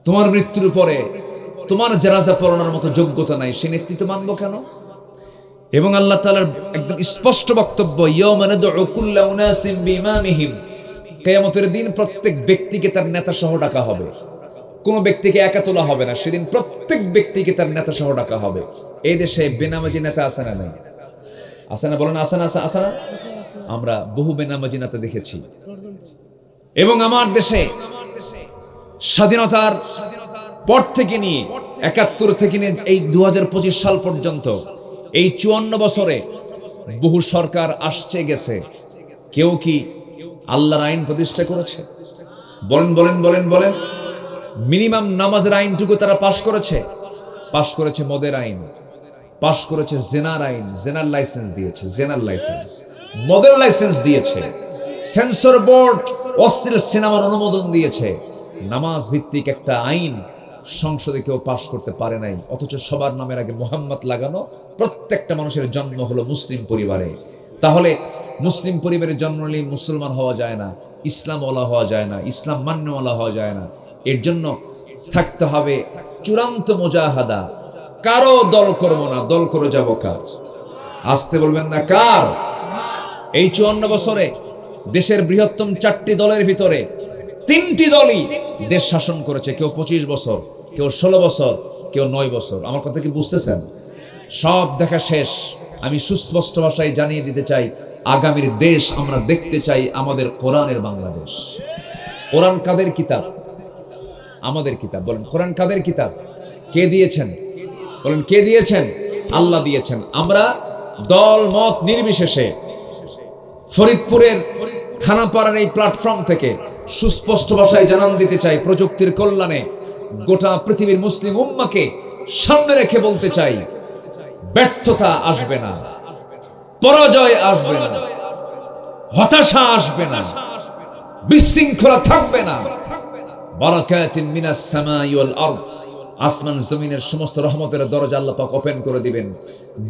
তোমার মৃত্যুর পরে তোমার জানাজা পড়ানোর মতো যোগ্যতা নাই, সে নেতৃত্ব মানবো কেন? এবং আল্লাহ তাআলার একদম স্পষ্ট বক্তব্য, ইয়াওমা নাদউ কুল্লা উনাসিম বিইমামিহিম, কিয়ামতের দিন প্রত্যেক ব্যক্তিকে তার নেতা সহ ডাকা হবে। কোন ব্যক্তিকে একা তোলা হবে না। সেদিন প্রত্যেক ব্যক্তিকে তার নেতা সহ ডাকা হবে। এই দেশে বেনামাজি নেতা আছে না নাই? আছে না? বলেন আছে না? আছে না? আমরা বহু বেনামাজি নেতা দেখেছি। এবং আমার দেশে স্বাধীনতার পর থেকে নিয়ে ৭১ থেকে নিয়ে এই ২০২৫ সাল পর্যন্ত এই ৫৪ বছরে বহু সরকার আসছে গেছে। কেউ কি আল্লাহর আইন প্রতিষ্ঠা করেছে? বলেন বলেন বলেন বলেন। মিনিমাম নামাজের আইনটুকু তারা পাশ করেছে? পাশ করেছে মদের আইন, পাশ করেছে জেনার আইন, জেনার লাইসেন্স দিয়েছে, জেনার লাইসেন্স, মদের লাইসেন্স দিয়েছে, সেন্সর বোর্ড অশ্লীল সিনেমার অনুমোদন দিয়েছে। নামাজ ভিত্তিক একটা আইন সংসদে কেউ পাশ করতে পারে নাই। অথচ সবার নামের আগে মোহাম্মদ লাগানো। প্রত্যেকটা মানুষের জন্ম হলো মুসলিম পরিবারে। তাহলে মুসলিম পরিবারে জন্ম নিলে মুসলমান হওয়া যায় না, ইসলামওয়ালা হওয়া যায় না, ইসলাম মান্যওয়ালা হওয়া যায় না। এর জন্য থাকতে হবে চূড়ান্ত মুজাহাদা। কারো দল করবো না, দল করে যাব কার? আসতে বলবেন না কার? এই ৫৪ বছরে দেশের বৃহত্তম ৪টি দলের ভিতরে ৩টি দলই দেশ শাসন করেছে। কেউ ২৫ বছর, কেউ ১৬ বছর, কেউ ৯ বছর। আমার কথা কি বুঝতেছেন? সব দেখা শেষ। আমি সুস্পষ্ট ভাষায় জানিয়ে দিতে চাই, আগামীর দেশ আমরা দেখতে চাই আমাদের কোরআনের বাংলাদেশ। কোরআন কাদের কিতাব? আমাদের কিতাব। বলেন কোরআন কাদের কিতাব? কে দিয়েছেন? বলেন কে দিয়েছেন? আল্লাহ দিয়েছেন। আমরা দল মত নির্বিশেষে ফরিদপুরের থানাপাড়ার এই প্ল্যাটফর্ম থেকে সুস্পষ্ট ভাষায় জানান দিতে চাই, প্রযুক্তির কল্যাণে গোটা পৃথিবীর মুসলিম উম্মাকে সামনে রেখে বলতে চাই, ব্যর্থতা আসবে না, পরাজয় আসবে না, হতাশা আসবে না, বিশৃঙ্খলা থাকবে না। বারাকাতিন মিনাস সামাই ওয়াল আরদ, আসমান জমিনের সমস্ত রহমতের দরজা আল্লাহ পাক ওপেন করে দিবেন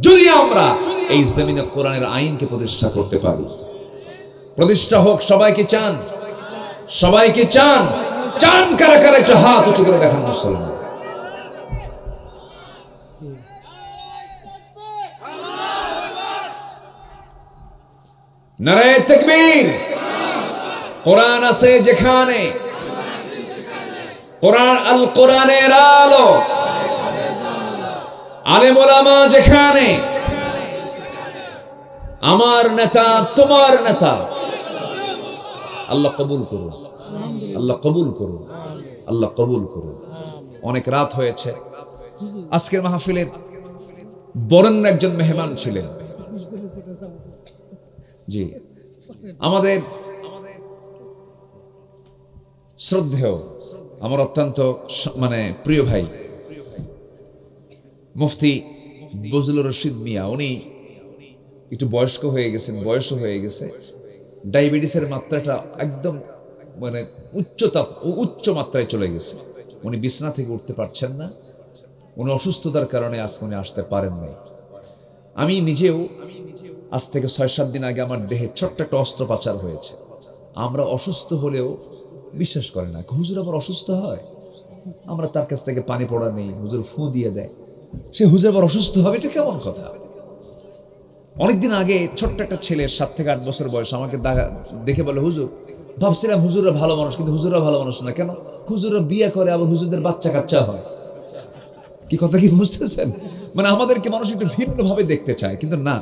যদি আমরা এই জমিনে কোরআনের আইনকে প্রতিষ্ঠা করতে পারি। প্রতিষ্ঠা হোক, সবাইকে চান? সবাইকে চান? চান কারা কারা একটা হাত উঁচু করে দেখান মুসলমান। নারায়ে তাকবীর। কোরআন আছে যেখানে, কোরআন আল কোরআনের আলো, আলেম ওলামা যেখানে, আমার নেতা তোমার নেতা। আল্লাহ কবুল করুন, আল্লাহ কবুল করুন, আল্লাহ কবুল করুন। অনেক রাত হয়েছে। আজকের মাহফিলের বরেণ্য একজন মেহমান ছিলেন। জি, আমাদের শ্রদ্ধেয়, আমার অত্যন্ত প্রিয় ভাই মুফতি বজলুর রশিদ মিয়া। উনি একটু বয়স্ক হয়ে গেছেন, বয়সও হয়ে গেছে। ডায়াবেটিসের মাত্রাটা একদম উচ্চ মাত্রায় চলে গেছে। উনি বিছানা থেকে উঠতে পারছেন না। উনি অসুস্থতার কারণে আজকে উনি আসতে পারেন নাই। আমি নিজেও আজ থেকে 6-7 দিন আগে আমার দেহে ছোট্ট একটা অস্ত্রোপচার হয়েছে। আমরা অসুস্থ হলেও বিশ্বাস করে না, হুজুর আবার অসুস্থ হয়। আমরা তার কাছ থেকে পানি পড়া নেই, হুজুর ফু দিয়ে দেয়, সে হুজুর আবার অসুস্থ হবে, এটা কেমন কথা? অনেকদিন আগে ছোট্ট একটা ছেলে 7 থেকে 8 বছর বয়স আমাকে দেখে বলে, হুজুর ভাবছিলাম হুজুররা ভালো মানুষ, কিন্তু হুজুররা ভালো মানুষ না। কেন? হুজুররা বিয়ে করে, আবার হুজুরদের বাচ্চা কাচ্চা হয়। কি কথা কি বুঝতেছেন? আমাদেরকে মানুষ একটু ভিন্ন ভাবে দেখতে চায়, কিন্তু না,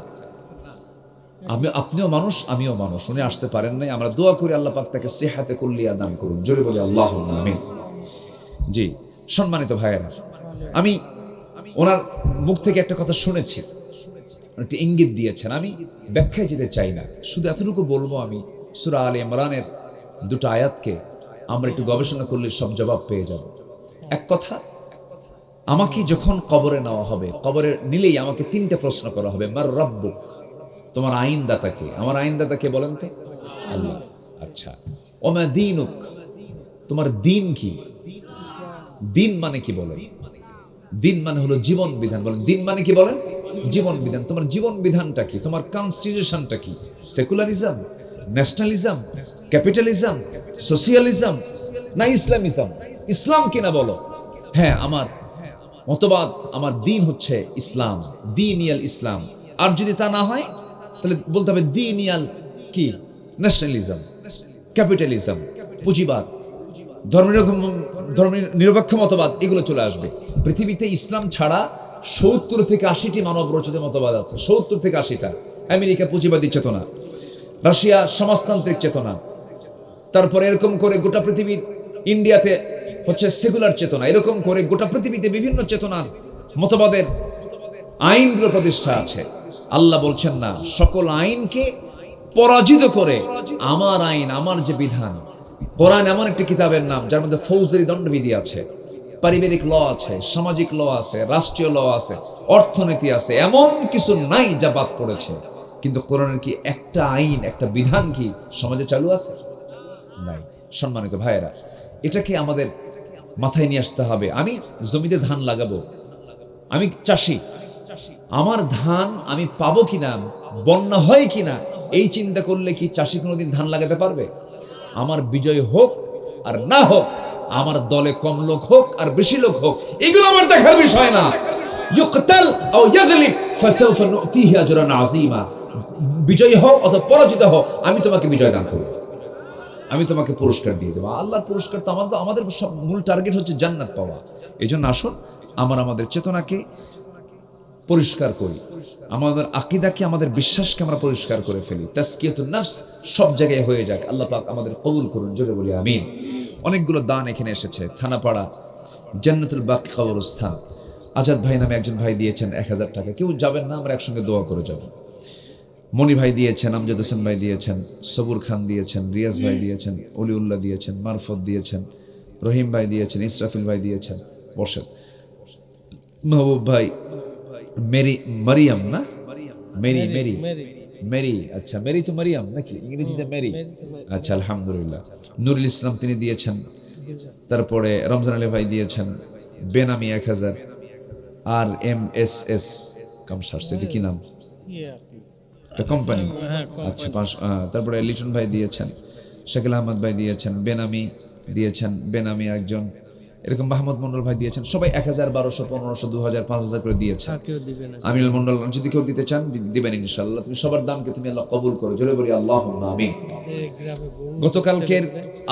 আপনিও মানুষ, আমিও মানুষ। উনি আসতে পারেন নাই। আমরা দোয়া করি আল্লাহ পাক তাকে সেহাতে কুল্লিয়া দান করুন। জোরে বলি আল্লাহুম্মা আমিন। জি, সম্মানিত ভাইয়েরা, আমি ওনার মুখ থেকে একটা কথা শুনেছি, একটা ইঙ্গিত দিয়েছেন। আমি ব্যাখ্যায় যেতে চাই না, শুধু এতটুকু বলবো, আমি সূরা আলে ইমরানের 2টা আয়াতকে আমরা একটু গবেষণা করলে সব জবাব পেয়ে যাব। এক কথা, আমাকে যখন কবরে নেওয়া হবে, কবরে নিলেই আমাকে 3টে প্রশ্ন করা হবে। মার রাব্বুক, তোমার আইনদাতা কে? আমার আইনদাতা কে বলেন তো? আল্লাহ। আচ্ছা, ওমা দীনুক, তোমার দিন কি? দিন মানে কি বলেন? দিন মানে হলো জীবন বিধান। বলেন দিন মানে কি? বলেন জীবন বিধান। তোমার জীবন বিধানটা কি? তোমার কনস্টিটিউশনটা কি? সেকুলারিজম, ন্যাশনালিজম, ক্যাপিটালিজম, সোশিয়ালিজম না ইসলামিজম? ইসলাম কিনা বলো। হ্যাঁ, আমার মতবাদ, আমার দিন হচ্ছে ইসলাম, দিনিয়াল ইসলাম। আর যদি তা না হয় তাহলে বলতে হবে দিনিয়াল কি? ন্যাশনালিজম, ক্যাপিটালিজম, পুঁজিবাদ, ধর্মনিরপেক্ষ মতবাদ, এগুলো চলে আসবে। পৃথিবীতে ইসলাম ছাড়া 70 থেকে 80টি মানব রচিত মতবাদ আছে। 70 থেকে 80টা। আমেরিকা পুঁজিবাদী চেতনা, রাশিয়া সমাজতান্ত্রিক চেতনা, তারপরে এরকম করে গোটা পৃথিবীর, ইন্ডিয়াতে হচ্ছে সেকুলার চেতনা। এরকম করে গোটা পৃথিবীতে বিভিন্ন চেতনার মতবাদের আইনগুলো প্রতিষ্ঠা আছে। আল্লাহ বলছেন না, সকল আইনকে পরাজিত করে আমার আইন, আমার যে বিধান। কোরআন এমন একটি কিতাবের নাম যার মধ্যে ফৌজদারি দণ্ডবিধি আছে, পারিবারিক ল আছে, সামাজিক ল আছে, রাষ্ট্রীয় ল আছে, অর্থনীতি আছে। এমন কিছু নাই যা বাদ পড়েছে। কিন্তু কোরআনের কি একটা আইন, একটা বিধান কি সমাজে চালু আছে? নাই। সম্মানিত ভাইয়েরা, এটাকে আমাদের মাথায় নিয়ে আসতে হবে। আমি জমিতে ধান লাগাবো, আমি চাষি, আমার ধান আমি পাবো কিনা, বন্যা হয় কিনা, এই চিন্তা করলে কি চাষি কোনোদিন ধান লাগাতে পারবে? আমার বিজয় হোক আর না হোক, আমার দলে কম লোক হোক আর বেশি লোক হোক, এগুলো আমার দেখার বিষয় না। ইউকতাল আও ইয়াগলিব ফাসাউফা নুতিহি আজরান আযীমা। বিজয় হোক অথবা পরাজিত হোক, আমি তোমাকে বিজয় দান করব, আমি তোমাকে পুরস্কার দিয়ে দেবো। আল্লাহর পুরস্কার তো আমাদের সব মূল টার্গেট হচ্ছে জান্নাত পাওয়া। এই জন্য আসুন আমাদের চেতনাকে পরিষ্কার করি, আমাদের আকীদাকে, আমাদের বিশ্বাসকে আমরা পরিষ্কার করে ফেলি। তাজকিয়াতুন নফস সব জায়গায় হয়ে যাক। আল্লাহ পাক আমাদের কবুল করুন। জোরে বলি আমিন। অনেকগুলো দান এখানে এসেছে। থানাপাড়া জান্নাতুল বাকি কবরস্থান, আজাদ ভাই নামে একজন ভাই দিয়েছেন 1000 টাকা। কেউ যাবেন না, আমরা একসঙ্গে দোয়া করে যাব। মনি ভাই দিয়েছেন, আমজাদ হোসেন ভাই দিয়েছেন, সবুর খান দিয়েছেন, রিয়াজ ভাই দিয়েছেন, অলিউল্লাহ দিয়েছেন, মারফত দিয়েছেন, রহিম ভাই দিয়েছেন, ইসরাফিল ভাই দিয়েছেন। বসেন। মাহবুব ভাই, মারিয়াম না, মেরি। আচ্ছা, মেরি তো মারিয়াম নাকি? ইংরেজিতে মেরি। আচ্ছা, আলহামদুলিল্লাহ। নুরুল ইসলাম তিনি দিয়েছেন। তারপরে রমজান আলী ভাই দিয়েছেন বেনামি 1000। আর MSS কামসার, সেটা কি নাম? এটা কোম্পানি। হ্যাঁ আচ্ছা তারপরে লিটন ভাই দিয়েছেন, শাকিল আহমদ ভাই দিয়েছেন, বেনামি দিয়েছেন, বেনামি একজন, এরকম মাহমুদ মন্ডল ভাই দিয়েছেন। সবাই 1000, 1200, 1500, 2000, 5000 করে দিয়েছেন। আর কেউ দিবে না। আমিনুল মন্ডল যদি কেউ দিতে চান দিবেন ইনশাআল্লাহ। তুমি সবার দানকে তুমি আল্লাহ কবুল করো, জোরে বলি আল্লাহুম্মা আমিন। এই গ্রামে বহু গতকালকের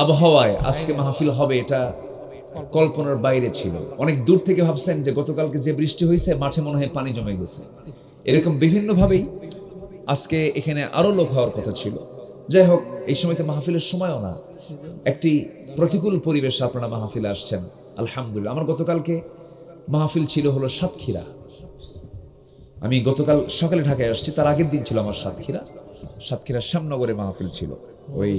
আবহাওয়ায় আজকে মাহফিল হবে এটা কল্পনার বাইরে ছিল। অনেক দূর থেকে ভাবছেন যে গতকালকে যে বৃষ্টি হয়েছে মাঠে মনে হয় পানি জমে গেছে, এরকম বিভিন্ন ভাবেই আজকে এখানে আরো লোক হওয়ার কথা ছিল। যাই হোক, এই সময় তো মাহফিলের সময়ও না, একটি প্রতিকূল পরিবেশ আপনারা মাহফিলে আসছেন, আলহামদুলিল্লাহ। আমার গতকালকে মাহফিল ছিল হলো সাতক্ষীরা। আমি গতকাল সকালে ঢাকায় আসছি, তার আগের দিন ছিল আমার সাতক্ষীরা শ্যামনগরে মাহফিল ছিল। ওই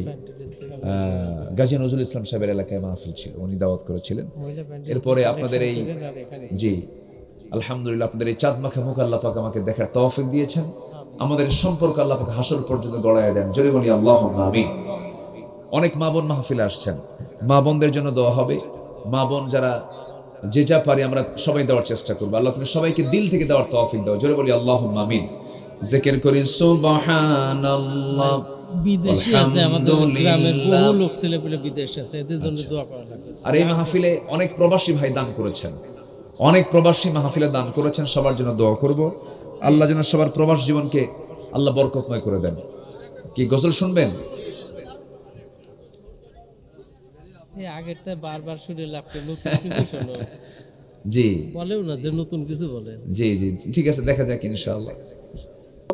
গাজী নজরুল ইসলাম সাহেবের এলাকায় মাহফিল ছিল, উনি দাওয়াত করেছিলেন। মহিলা প্যান্ডেল এরপরে আপনাদের এই আর এখানে জি আলহামদুলিল্লাহ, আপনাদের এই চাঁদ মাখা মুখ আল্লাহ পাক আমাকে দেখার তৌফিক দিয়েছেন। আমাদের সম্পর্ক আল্লাহ পাক হাসর পর্যন্ত গড়ায় দেন, জোরে বলি আল্লাহুম্মা আমিন। অনেক মা বোন মাহফিলে আসছেন, মা বোনদের জন্য দোয়া হবে। মা বোন যারা যে যা পারি আমরা সবাই দেওয়ার চেষ্টা করবো। আল্লাহ তুমি সবাইকে দিল থেকে দেওয়ার তৌফিক দাও, জোরে বলি আল্লাহুম্মা আমিন। জিকির করি সুবহানাল্লাহ। বিদেশি আছে, আমাদের গ্রামের বহু লোক ছেলে পেলে বিদেশ আছে, এদের জন্য দোয়া করা লাগবে। আর এই মাহফিলে অনেক প্রবাসী ভাই দান করেছেন, অনেক প্রবাসী মাহফিলে দান করেছেন। সবার জন্য দোয়া করব, আল্লাহ যেন সবার প্রবাস জীবনকে আল্লাহ বরকতময় করে দেন। কি গজল শুনবেন? এই আগেরটা বারবার শুনে লাগবে, নতুন কিছু শোনো। জি বলেও না যে নতুন কিছু বলেন। জি জি ঠিক আছে, দেখা যাক ইনশাআল্লাহ।